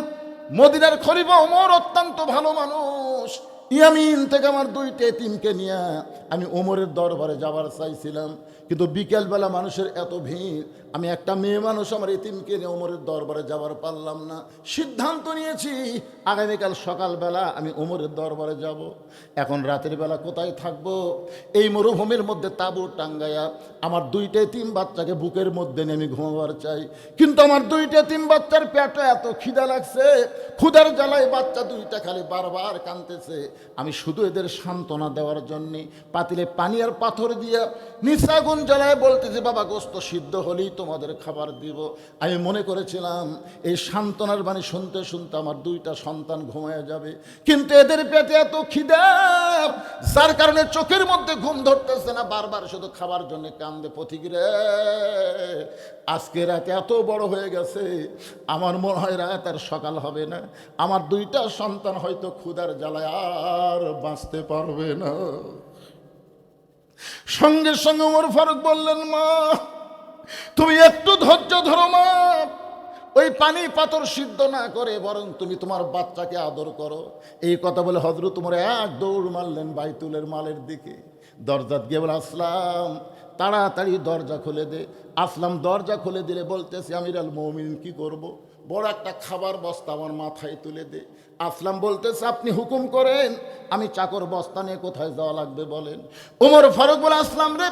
মদিনার খলিফা ওমর অত্যন্ত ভালো মানুষ। ইয়ামিন থেকে আমার 2টা এতিমকে নিয়ে আমি ওমরের দরবারে যাবার চাইছিলাম, কিন্তু বিকেলবেলা মানুষের এত ভিড়, আমি একটা মেয়ে মানুষ আমার এতিমকে নিয়ে ওমরের দরবারে যাবার পারলাম না। সিদ্ধান্ত নিয়েছি আগামীকাল সকালবেলা আমি ওমরের দরবারে যাব। এখন রাতের বেলা কোথায় থাকবো? এই মরুভূমির মধ্যে তাঁবু টাঙ্গায়া আমার 2টা এতিম বাচ্চাকে বুকের মধ্যে নিয়ে আমি ঘুমাবার চাই, কিন্তু আমার 2টা এতিম বাচ্চার পেটে এত খিদা লাগছে, ক্ষুধার জ্বালায় বাচ্চা 2টা খালি বারবার কাঁদতেছে। আমি শুধু এদের সান্ত্বনা দেওয়ার জন্যে পাতিলে পানি আর পাথর দিয়া নিঃসাগুন জ্বালায় বলতেছে, বাবা গোস্ত সিদ্ধ হলেই তোমাদের খাবার দিব। আমি মনে করেছিলাম এই সান্ত্বনার বাণী শুনতে শুনতে আমার 2টা সন্তান ঘুমায় যাবে, কিন্তু এদের পেটে এত খিদা, যার কারণে চোখের মধ্যে ঘুম ধরতেছে না, বারবার শুধু খাবার জন্য কান্দে। পথিক রে, আজকে রাত এত বড় হয়ে গেছে, আমার মনে হয় রাত আর সকাল হবে না, আমার 2টা সন্তান হয়তো ক্ষুধার জ্বালায় আর বাঁচতে পারবে না। সঙ্গে সঙ্গে ওমর ফারুক বললেন, মা তুমি একটু ধৈর্য ধরো মা, ওই পানি পাথর সিদ্ধ না করে বরং তুমি তোমার বাচ্চাকে আদর করো। এই কথা বলে হযরত ওমর 1 দৌড় মারলেন বাইতুলের মালের দিকে। দরজাত গিয়ে বলে, আসলাম তাড়াতাড়ি দরজা খুলে দে। আসলাম দরজা খুলে দিলে বলতেছে, আমিরুল মুমিনিন কি করব? বড় একটা খাবার বস্তা আমার মাথায় তুলে দে। আসলাম বলতেছে, আপনি হুকুম করেন, আমি চাকর বস্তা নিয়ে কোথায় যাওয়া লাগবে বলেন। ওমর ফারুক বলে, আসলাম রে,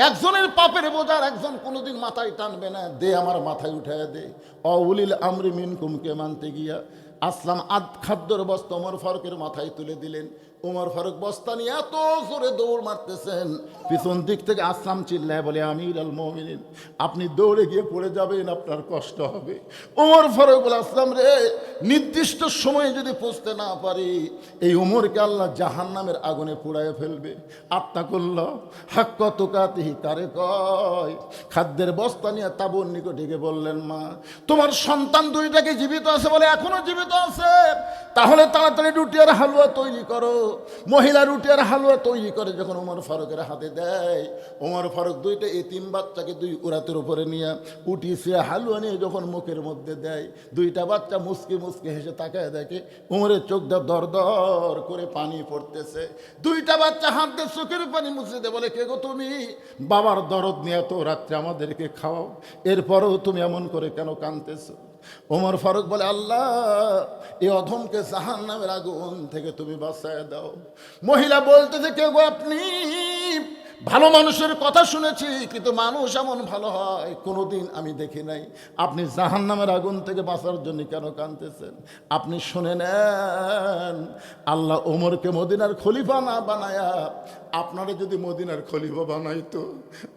একজনের পাপের বোঝার একজন কোনোদিন মাথায় টানবে না, দে আমার মাথায় উঠায় দে। অউলিল আমরি মিনকুমকে মানতে গিয়া আসলাম খাদ্যর বস্তা ওমর ফারুকের মাথায় তুলে দিলেন। ওমর ফারুক বস্তা নিয়ে এত জোরে দৌড় মারতেছেন, পিছন দিক থেকে আসলাম চিল্লায় বলে, আমিরুল মুমিনিন আপনি দৌড়ে গিয়ে পড়ে যাবেন, আপনার কষ্ট হবে। ওমর ফারুক বলে, আসলাম রে, নির্দিষ্ট সময়ে যদি পৌঁছতে না পারি, এই উমরকে আল্লাহ জাহান্নামের আগুনে পুড়ায় ফেলবে। আত্তাকুল্লাহ হাক্কা তুকাতিহি কারে কয়? খাদ্যের বস্তা নিয়ে তাবুর নিকটে গিয়ে বললেন, মা তোমার সন্তান দুইটাকে জীবিত আছে বলে এখনো জীবিত আছে, তাহলে তাড়াতাড়ি রুটি আর হালুয়া তৈরি করো। মহিলা রুটি আর হালুয়া তৈরি করে যখন ওমর ফারুকের হাতে দেয়, ওমর ফারুক দুইটা এতিম বাচ্চাকে দুই উরাতের উপরে নিয়ে উঠিয়েছে, হালুয়া নিয়ে যখন মুখের মধ্যে দেয়, দুইটা বাচ্চা মুসকি মুসকি হেসে তাকায় দেখে ওমরের চোখটা দর দর করে পানি পড়তেছে। দুইটা বাচ্চা হাত দিয়ে চোখের পানি মুছে দে, বলে কে গো তুমি? বাবার দরদ নিয়ে তো রাত্রে আমাদেরকে খাওয়াও, এরপরেও তুমি এমন করে কেন কাঁদতেছো? ওমর ফারুক বলে, আল্লাহ এই অধমকে জাহান্নামের আগুন থেকে তুমি বাঁচায় দাও। মহিলা বলতেছে, কে গো আপনি? ভালো মানুষের কথা শুনেছি, কিন্তু মানুষ এমন ভালো হয় কোনোদিন আমি দেখি নাই। আপনি জাহান্নামের আগুন থেকে বাঁচার জন্য কেন কাঁদতেছেন? আপনি শুনে নেন, আল্লাহ ওমরকে মদিনার খলিফা না বানায়া আপনারা যদি মদিনার খলিফা বানাইতো,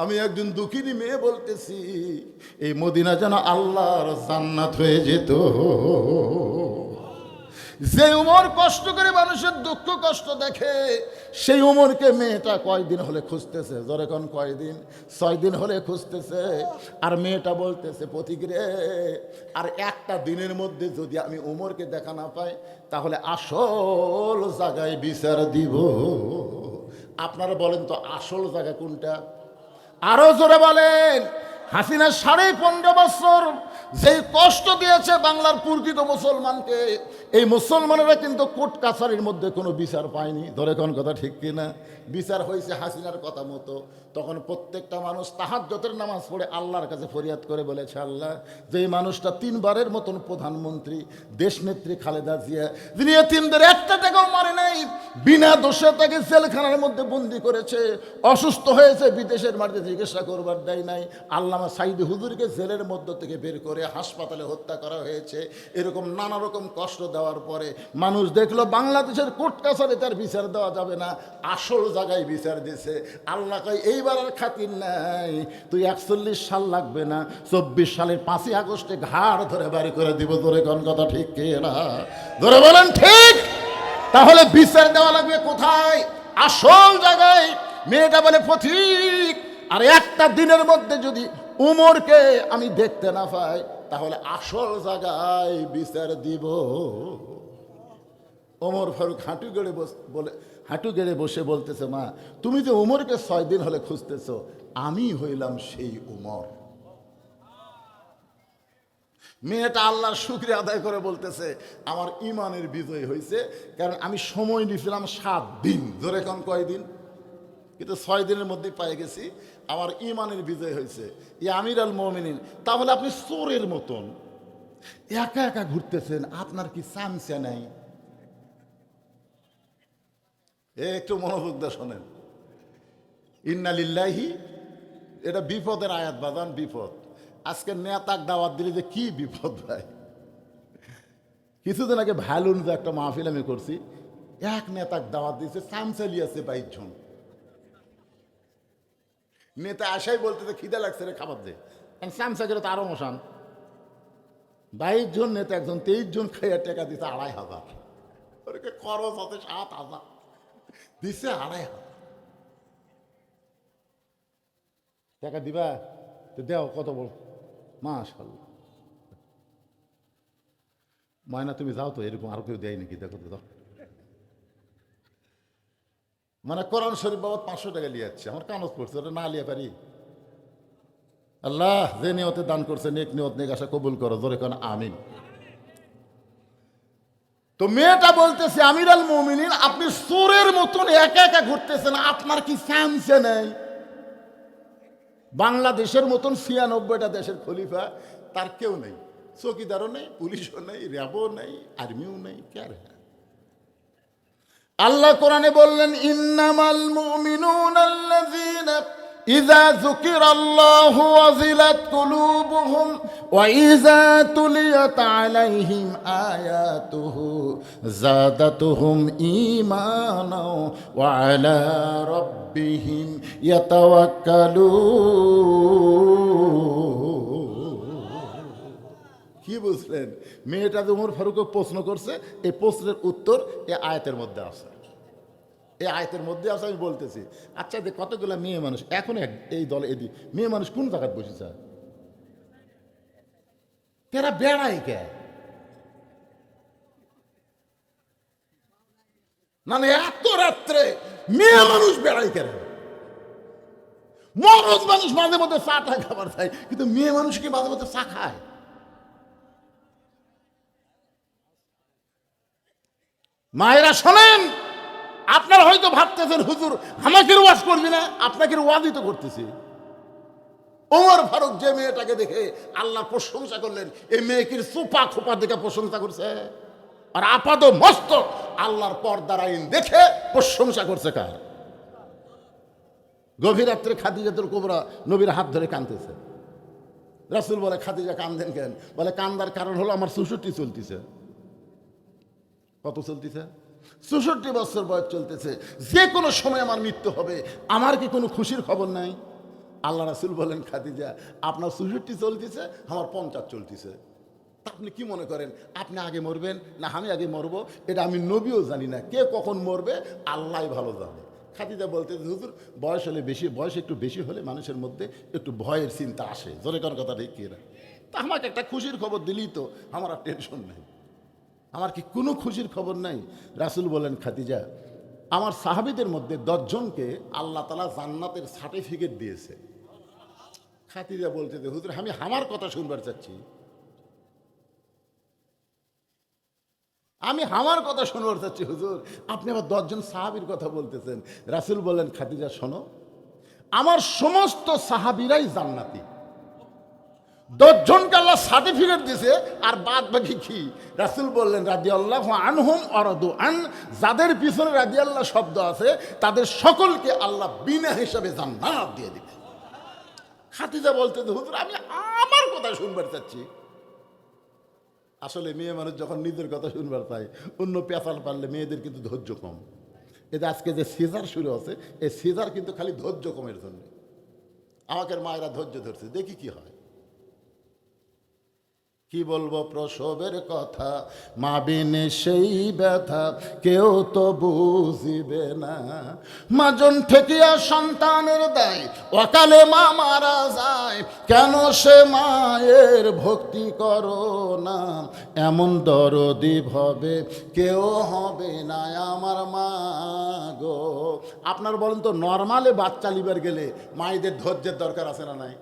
আমি একজন দুঃখিনী মেয়ে বলতেছি, এই মদিনা যেন আল্লাহর জান্নাত হয়ে যেত। যে উমর কষ্ট করে মানুষের দুঃখ কষ্ট দেখে, সেই উমরকে মেয়েটা কয়দিন হলে খুঁজতেছে, জোরে কোন কয়দিন? 6 দিন হলে খুঁজতেছে। আর মেয়েটা বলতেছে, পথিক রে, আর একটা দিনের মধ্যে যদি আমি উমরকে দেখা না পাই, তাহলে আসল জায়গায় বিচার দিব। আপনারা বলেন তো আসল জায়গা কোনটা? আরো জোরে বলেন। হাসিনা 15.5 বছর যেই কষ্ট দিয়েছে বাংলার প্রকৃত মুসলমানকে, এই মুসলমানেরা কিন্তু কোর্ট কাছারির মধ্যে কোনো বিচার পায়নি। ধরে কোন কথা ঠিক কিনা? বিচার হয়েছে হাসিনার কথা মতো। তখন প্রত্যেকটা মানুষ তাহাজ্জুদের নামাজ পড়ে আল্লাহর কাছে ফরিয়াদ করে বলেছে, আল্লাহ, যেই মানুষটা 3 বারের মতন প্রধানমন্ত্রী, দেশনেত্রী খালেদা জিয়া, যিনি এতিমদের একটা টাকাও মারে নাই, বিনা দোষে তাকে জেলখানার মধ্যে বন্দি করেছে, অসুস্থ হয়েছে, বিদেশের মাটিতে চিকিৎসা করবার দেয় নাই, আল্লামা সাইদি হুজুরকে জেলের মধ্য থেকে বের করে হাসপাতালে হত্যা করা হয়েছে, এরকম নানা রকম কষ্ট দেওয়ার পরে মানুষ দেখলো বাংলাদেশের কোর্ট কাছারি তার বিচার দেওয়া যাবে না, আসল জায়গায় বিচার দিয়েছে। আল্লাহ কয়, এইবার আর খাতির নাই, তুই 41 সাল লাগবে না, 24 সালের 5ই আগস্টে ঘাড় ধরে বাড়ি করে দিব। ধরে কোন কথা ঠিক কে না? ধরে বলেন ঠিক। তাহলে বিচার দেওয়া লাগবে কোথায়? আসল জায়গায়। মেয়েটা বলে, পথিক, আর একটা দিনের মধ্যে যদি উমরকে আমি দেখতে না পাই, তাহলে আসল জায়গায় বিচার দিব। ওমর ফারুক হাঁটু গেড়ে বসে বলতেছে, মা তুমি যে উমরকে 6 দিন হলে খুঁজতেছো, আমি হইলাম সেই উমর। মেয়েটা আল্লাহর শুকরিয়া আদায় করে বলতেছে, আমার ইমানের বিজয় হয়েছে, কারণ আমি সময় নিয়েছিলাম 7 দিন। ধরে কোন কয়দিন? কিন্তু 6 দিনের মধ্যে পেয়ে গেছি, আমার ইমানের বিজয় হয়েছে। ইয়া আমির আল মুমিনিন, তাহলে আপনি চোরের মতন একা একা ঘুরতেছেন, আপনার কি চামচা নাই? একটু মনোযোগ দিয়ে শোনেন। ইন্না লিল্লাহি, এটা বিপদের আয়াত বাজান, বিপদ। আজকে নেতাক দাওয়াত দিলে যে কি বিপদ ভাই। কিছুদিন আগে ভ্যালুন যে একটা মাহফিল আমি করছি, এক নেতাক দাওয়াত দিয়েছে, চামচালি আছে 22 জন। নেতা আসাই বলতেছে, খিদে লাগছে রে, খাবার দে। চামচা করে তো আরো মশান। 22 জন নেতা, একজন 23 জন খাইয়া টাকা দিচ্ছে 2500। খরচ হতে 7000 দিচ্ছে, 2500 টাকা দিবা তো দেও। কত বল? মাশাআল্লাহ। ময়না তুমি যাও তো, এরকম আর কেউ দেয় নাকি? দেখো তো দাও। মানে কোরআন শরীফ বাবদ 500 টাকা লিয়ে যাচ্ছে, আমার কানজ পড়ছে, ওটা না লিয়ে পারি? আল্লাহ যে নিয়তে দান করছে, নেক নিয়ত নেক আশা কবুল করো। জোরে কোন আমিন। তো মেয়েটা বলতেছে, আমির আল মুমিনিন, আপনি চোরের মতন একা একা ঘুরতেছেন, আপনার কি চামচা নেই? বাংলাদেশের মতন 96টা দেশের খলিফা, তার কেউ নেই, চৌকিদারও নেই, পুলিশও নেই, র্যাবও নেই, আর্মিও নেই। কে? আল্লাহ কোরআনে বললেন, ইন্নামাল মুমিনুনাল্লাযীনা ইযা যুকিরাল্লাহু ওয়াজিলাত কুলুবুহুম ওয়া ইযা তুলিয়াত আলাইহিম আয়াতুহু যাদাতুহুম ঈমানাও ওয়া আলা রাব্বিহিম ইয়াতাওয়াক্কালুন। কি বুঝলেন? মেয়েটা যে উমর ফারুককে প্রশ্ন করছে, এই প্রশ্নের উত্তর এই আয়াতের মধ্যে আছে। এই আয়াতের মধ্যে আছে, আমি বলতেছি। আচ্ছা, যে কতগুলো মেয়ে মানুষ এখন এই দলে মেয়ে মানুষ কোন জায়গায় বসেছে? তারা বেড়ায় কে? মানে এত রাত্রে মেয়ে মানুষ বেড়ায় কেন? মরদ মানুষ মাঝে মধ্যে চাটা খাবার খায়, কিন্তু মেয়ে মানুষ কি মাঝে মধ্যে চা খায়? মায়েরা শোনেন, আপনারা হয়তো ভাবতেছেন হুজুর আমাকে ওয়াজ করবি না, আপনাকে ওয়াজই তো করতেছি। ওমর ফারুক যে মেয়েটাকে দেখে আল্লাহ প্রশংসা করলেন, এই মেয়েকে সুপা খোপা দেখে প্রশংসা করছে। আর আপাদ মস্তক আল্লাহর পর্দার আইন দেখে প্রশংসা করছে কার? গভীর রাত্রে খাদিজাতুল কুবরা নবীর হাত ধরে কাঁদতেছে। রাসূল বলে, খাদিজা কান্দেন কেন? বলে, কান্দার কারণ হলো আমার 64 চলতেছে। কত চলতেছে? 64 বছর বয়স চলতেছে। যে কোনো সময় আমার মৃত্যু হবে, আমার কি কোনো খুশির খবর নাই? আল্লাহ রাসূল বলেন, খাদিজা আপনার 64 চলতেছে, আমার 50 চলতেছে। তা আপনি কি মনে করেন আপনি আগে মরবেন না আমি আগে মরবো? এটা আমি নবীও জানি না, কে কখন মরবে আল্লাহ ভালো জানে। খাদিজা বলতে, হুজুর বয়স হলে বেশি, বয়স একটু বেশি হলে মানুষের মধ্যে একটু ভয়ের চিন্তা আসে। জোরে কোন কথা ঠিক কিনা? তা আমাকে একটা খুশির খবর দিলেই তো আমার আর টেনশন নেই। আমার কি কোনো খুশির খবর নাই? রাসূল বলেন, খাদিজা আমার সাহাবীদের মধ্যে 10 জনকে আল্লাহ তাআলা জান্নাতের সার্টিফিকেট দিয়েছে। খাদিজা বলতে, হুজুর আমি আমার কথা শুনবার চাচ্ছি, আমি আমার কথা শুনবার চাচ্ছি হুজুর, আপনি আবার 10 জন সাহাবীর কথা বলতেছেন। রাসূল বলেন, খাদিজা শোনো, আমার সমস্ত সাহাবীরাই জান্নাতি। 10 জনকে আল্লাহ সার্টিফিকেট দিয়েছে, আর বাদ বাকি কি? রাসূল বললেন, রাদিয়াল্লাহু আনহুম ওয়ারাদু আন, যাদের পিছনে রাদিয়াল্লাহ শব্দ আছে তাদের সকলকে আল্লাহ বিনা হিসাবে জান্নাত দিয়ে দিবে। খাদিজা বলতে, হুজুর আমি আমার কথা শুনবার চাচ্ছি। আসলে মেয়ে মানুষ যখন নিজের কথা শুনবার চায়, অন্য পেঁচাল পারলে মেয়েদের কিন্তু ধৈর্য কম। এতে আজকে যে সিজার শুরু আছে, এই সিজার কিন্তু খালি ধৈর্য কমের জন্য। আমাকে মায়েরা ধৈর্য ধরছে, দেখি কি হয়। কি বলবো প্রসবের কথা, মা বিনে সেই ব্যথা কেউ তো বুঝিবে না। মাজন ঠেকিয়া সন্তানের দায়, অকালে মা মারা যায়, কেন সে মায়ের ভক্তি করো না। এমন দরদি ভবে কেউ হবে না আমার মা গো। আপনার বলেন তো, নর্মালে বাচ্চা লিবার গেলে মায়েদের ধৈর্যের দরকার আছে না নাই?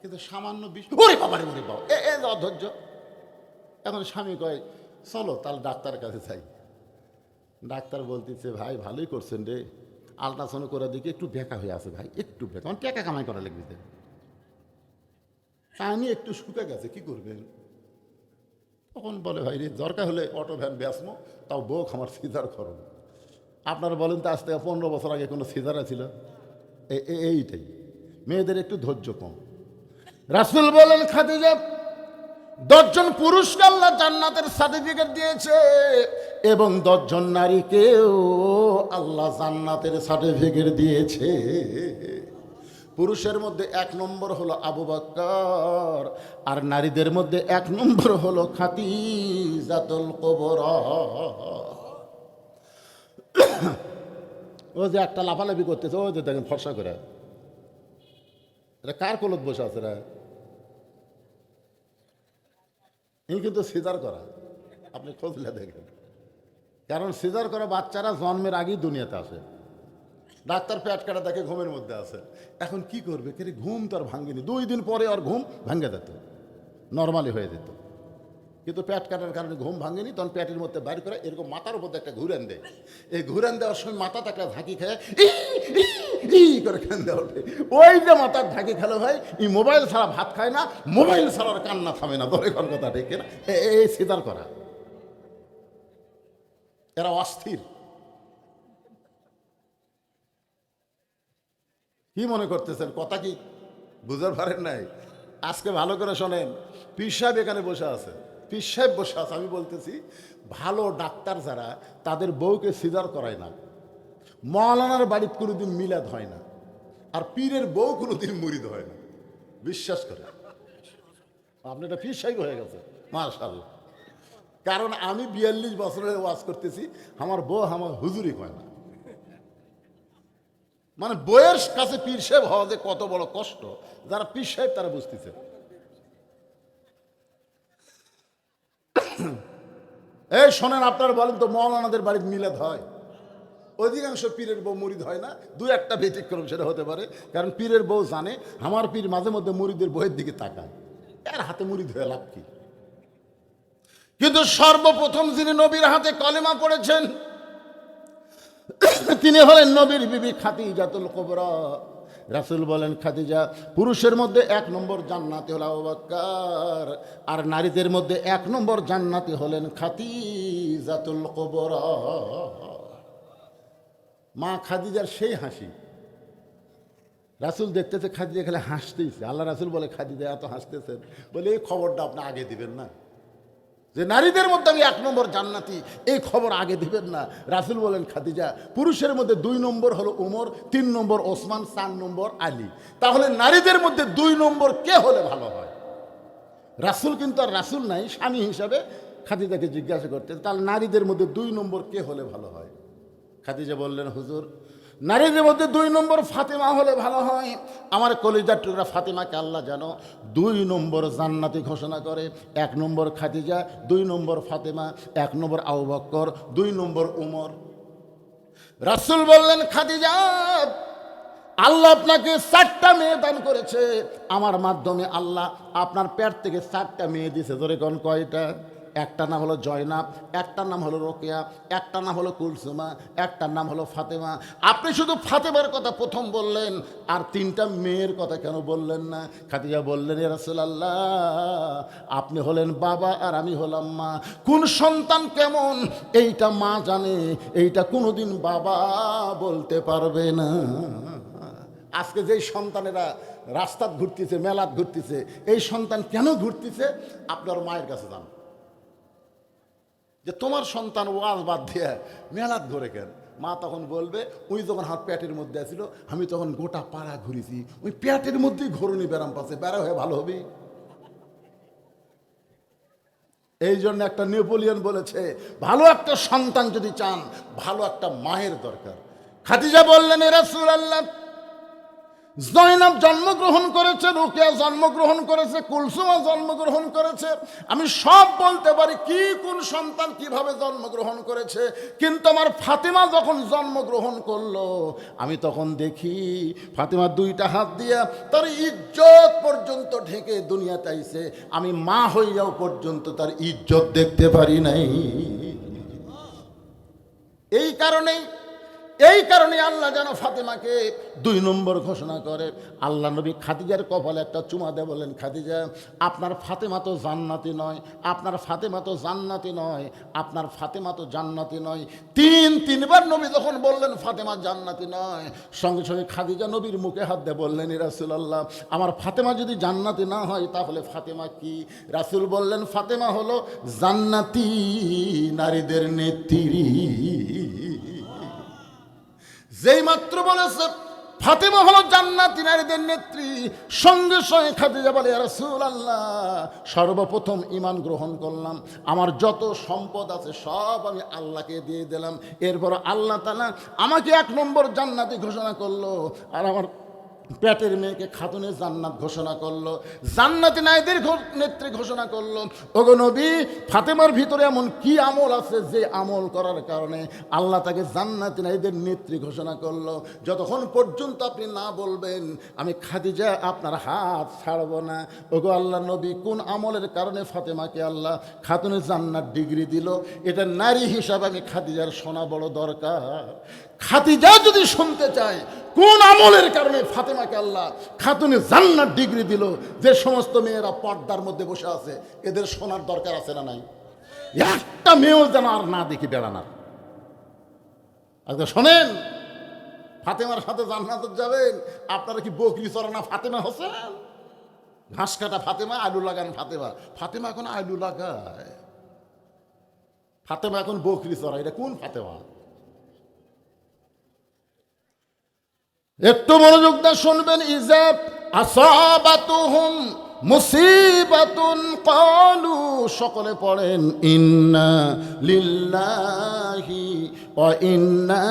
কিন্তু সামান্য ওরে বাবা রে, ওরে বাবা, অধৈর্য। এখন স্বামী কয় চলো তাহলে ডাক্তারের কাছে যাই। ডাক্তার বলতেছে, ভাই ভালোই করছেন রে, আল্ট্রাসাউন্ড করে দেখি একটু বেঁকা হয়ে আছে ভাই, একটু বেঁকা, মানে টাকা কামাই করা লাগবে। পানি একটু শুকে গেছে, কি করবেন? তখন বলে, ভাই রে দরকার হলে অটো ভ্যান বেসমো, তাও বউ আমার সিজার করো। আপনারা বলেন তো, আজ থেকে 15 বছর আগে কোনো সিজার ছিল? এইটাই, মেয়েদের একটু ধৈর্য কম। রাসূল বলেন, খাদিজা 10 জন পুরুষকে আল্লাহ জান্নাতের সার্টিফিকেট দিয়েছে, এবং 10 জন নারীকেও আল্লাহ জান্নাতের সার্টিফিকেট দিয়েছে। পুরুষের মধ্যে 1 নম্বর হলো আবু বকর, আর নারীদের মধ্যে 1 নম্বর হলো খাদিজাতুল কুবরা। ও যে একটা লাফালাফি করতেছে, ওই যে দেখেন ফর্সা করে, এটা কার কোলত বসে আছে রা? এই কিন্তু সিজার করা, আপনি খোঁজলে দেখেন। কারণ সিজার করা বাচ্চারা জন্মের আগেই দুনিয়াতে আসে। ডাক্তার পেট কাটা দেখে ঘুমের মধ্যে আছে। এখন কি করবে? কিন্তু ঘুম তো আর ভাঙ্গেনি, 2 দিন পরে আর ঘুম ভাঙ্গে যেত, নর্মালি হয়ে যেত। কিন্তু পেট কাটার কারণে ঘুম ভাঙেনি, তখন পেটের মধ্যে বাইর করে এরকম মাথার উপর একটা ঘুরান দেয়। এই ঘুরান দেওয়ার সময় মাথাতে একটা ঝাঁকি খেয়ে করে কান্দে ওঠে। ওই যে মাথার ঝাঁকি খেলো ভাই, এই মোবাইল ছাড়া ভাত খায় না, মোবাইল ছাড়ার কান্না থামে না। ধরে কোন কথা ঠিক না? এই সিজার করা, এরা অস্থির। কি মনে করতেছেন? কথা কি বুঝতে পারেন নাই? আজকে ভালো করে শোনেন, পীর সাহেব এখানে বসে আছে, পীর সাহেব বসে আছে। আমি বলতেছি, ভালো ডাক্তার যারা, তাদের বউকে সিজার করায় না। মৌলানার বাড়িতে কোনোদিন মিলাদ হয় না, আর পীরের বউ কোনোদিন মুরিদ হয় না। বিশ্বাস করে, আপনি এটা পীর সাহেব হয়ে গেছে, মাশাআল্লাহ। কারণ আমি ৪২ বছরের ওয়াজ করতেছি, আমার বউ আমার হুজুরি কয় না। মানে বইয়ের কাছে পীর সাহেব হওয়া যে কত বড় কষ্ট, যারা পীর সাহেব তারা বুঝতেছে। এই শোনেন, আপনারা বলেন তো মৌলানাদের বাড়িতে মিলাদ হয়? অধিকাংশ পীরের বউ মুরিদ হয় না, দু একটা ব্যতিক্রম সেটা হতে পারে। কারণ পীরের বউ জানে আমার পীর মাঝে মধ্যে মুরিদের বইয়ের দিকে তাকায়, এর হাতে মুরিদ হয়ে লাভ কি? কিন্তু সর্বপ্রথম যিনি নবীর হাতে কলেমা পড়েছেন তিনি হলেন নবীর বিবি খাদিজাতুল কুবরা। রাসূল বলেন, খাদিজা পুরুষের মধ্যে ১ নম্বর জান্নাতি হলো আবু বকর, আর নারীদের মধ্যে ১ নম্বর জান্নাতি হলেন খাদিজাতুল কুবরা। মা খাদিজার সেই হাসি রাসূল দেখতেছে, খাদিজা খেলে হাসতেইছে। আল্লাহ রাসূল বলে, খাদিজা এত হাসতেছেন, বলে এই খবরটা আপনি আগে দিবেন না, যে নারীদের মধ্যে আমি ১ নম্বর জান্নাতি, এই খবর আগে দিবেন না? রাসূল বলেন, খাদিজা পুরুষের মধ্যে ২ নম্বর হলো উমর, ৩ নম্বর ওসমান, ৪ নম্বর আলী। তাহলে নারীদের মধ্যে ২ নম্বর কে হলে ভালো হয়? রাসূল কিন্তু আর রাসূল নাই, স্বামী হিসাবে খাদিজাকে জিজ্ঞাসা করতে, তাহলে নারীদের মধ্যে ২ নম্বর কে হলে ভালো হয়? খাদিজা বললেন, হুজুর নারীদের মধ্যে ২ নম্বর ফাতেমা হলে ভালো হয়। আমার কলিজার টুকরা ফাতেমাকে আল্লাহ যেন ২ নম্বর জান্নাতি ঘোষণা করে। ১ নম্বর খাদিজা, ২ নম্বর ফাতেমা, ১ নম্বর আবু বকর, ২ নম্বর উমর। রাসূল বললেন, খাদিজা আল্লাহ আপনাকে ৪টা মেয়ে দান করেছে, আমার মাধ্যমে আল্লাহ আপনার পেট থেকে ৪টা মেয়ে দিয়েছে। ধরে কোন কয়টা? একটার নাম হলো জয়নাব, একটার নাম হলো রোকেয়া, একটার নাম হলো কুলসুমা, একটার নাম হলো ফাতেমা। আপনি শুধু ফাতেমার কথা প্রথম বললেন, আর 3টা মেয়ের কথা কেন বললেন না? খাদিজা বললেন, ইয়া রাসূলুল্লাহ আপনি হলেন বাবা আর আমি হলাম মা, কোন সন্তান কেমন এইটা মা জানে, এইটা কোনোদিন বাবা বলতে পারবে না। আজকে যেই সন্তানেরা রাস্তাত ঘুরতেছে, মেলাত ঘুরতেছে, এই সন্তান কেন ঘুরতেছে? আপনার মায়ের কাছে যান, যে তোমার সন্তান ওয়াজ বাদ দিয়ে মেলাত ঘুরে কেন? মা তখন বলবে, ওই যখন হাত পেটের মধ্যে আছিল, আমি তখন গোটা পাড়া ঘুরেছি, ওই পেটের মধ্যেই ঘরুনি ব্যারাম পাচ্ছে, বেড়া হয়ে ভালো হবে। এই জন্য একটা নেপোলিয়ন বলেছে, ভালো একটা সন্তান যদি চান, ভালো একটা মায়ের দরকার। খাদিজা বললেন, এ রাসূলুল্লাহ জয়নাব জন্মগ্রহণ করেছে, রোকেয়া জন্মগ্রহণ করেছে, কুলসুমা জন্মগ্রহণ করেছে, আমি সব বলতে পারি কি কোন সন্তান কিভাবে জন্মগ্রহণ করেছে, কিন্তু আমার ফাতেমা যখন জন্মগ্রহণ করলো, আমি তখন দেখি ফাতেমা 2টা হাত দিয়া তার ইজ্জত পর্যন্ত ঢেকে দুনিয়াতে আইছে, আমি মা হইয়াও পর্যন্ত তার ইজ্জত দেখতে পারি নাই। এই কারণে আল্লাহ যেন ফাতেমাকে 2 নম্বর ঘোষণা করে। আল্লাহ নবী খাদিজার কপালে একটা চুমা দেয়, বলেন, খাদিজা আপনার ফাতেমা তো জান্নাতি নয়, আপনার ফাতেমা তো জান্নাতি নয়, আপনার ফাতেমা তো জান্নাতি নয়। 3বার নবী যখন বললেন ফাতেমা জান্নাতি নয়, সঙ্গে সঙ্গে খাদিজা নবীর মুখে হাত দিয়ে বললেন, ইয়া রাসূলুল্লাহ আমার ফাতেমা যদি জান্নাতি না হয় তাহলে ফাতেমা কি? রাসূল বললেন, ফাতেমা হলো জান্নাতি নারীদের নেত্রী। যেই মাত্র বলেছে ফাতেমা হলো জান্নাতি নারীদের নেত্রী, সঙ্গে সঙ্গে খাদিজা বলে, ইয়া রাসূলুল্লাহ সর্বপ্রথম ঈমান গ্রহণ করলাম, আমার যত সম্পদ আছে সব আমি আল্লাহকে দিয়ে দিলাম। এরপর আল্লাহ তাআলা আমাকে 1 নম্বর জান্নাতি ঘোষণা করলো, আর আমার পেটের মেয়েকে খাতুনে জান্নাত ঘোষণা করলো, জান্নাতি নারীদের নেত্রী ঘোষণা করলো। ওগো নবী, ফাতেমার ভিতরে এমন কি আমল আছে যে আমল করার কারণে আল্লাহ তাকে জান্নাতি নারীদের নেত্রী ঘোষণা করলো? যতক্ষণ পর্যন্ত আপনি না বলবেন আমি খাদিজা আপনার হাত ছাড়ব না। ওগো আল্লাহ নবী, কোন আমলের কারণে ফাতেমাকে আল্লাহ খাতুনে জান্নাত ডিগ্রি দিল, এটা নারী হিসাবে আমি খাদিজার শোনা বড় দরকার। খাদিজা যদি শুনতে চায় কোন আমলের কারণে ফাতেমাকে আল্লাহ খাতুনে জান্নাত ডিগ্রি দিল, যে সমস্ত মেয়েরা পর্দার মধ্যে বসে আছে এদের শোনার দরকার আছে না নাই? একটা মেয়েও যেন আর না দেখি বেড়ানার। আচ্ছা শোনেন, ফাতেমার সাথে জান্নাতে যাবেন, আপনারা কি বকরি চড়ানা ফাতেমা হোসেন? ঘাস কাটা ফাতেমা, আলু লাগান ফাতেমা। ফাতেমা এখন আলু লাগায়, ফাতেমা এখন বকরি চড়ায়, এটা কোন ফাতেমা? একটু মনোযোগ দিয়ে শুনবেন। ইজাব আসাবাতুহুম মুসিবাতুন ক্বালু, সকলে পড়েন ইন্না লিল্লাহি ওয়া ইন্না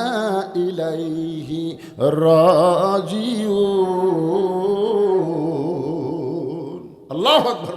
ইলাইহি রাজিউন। আল্লাহু আকবার।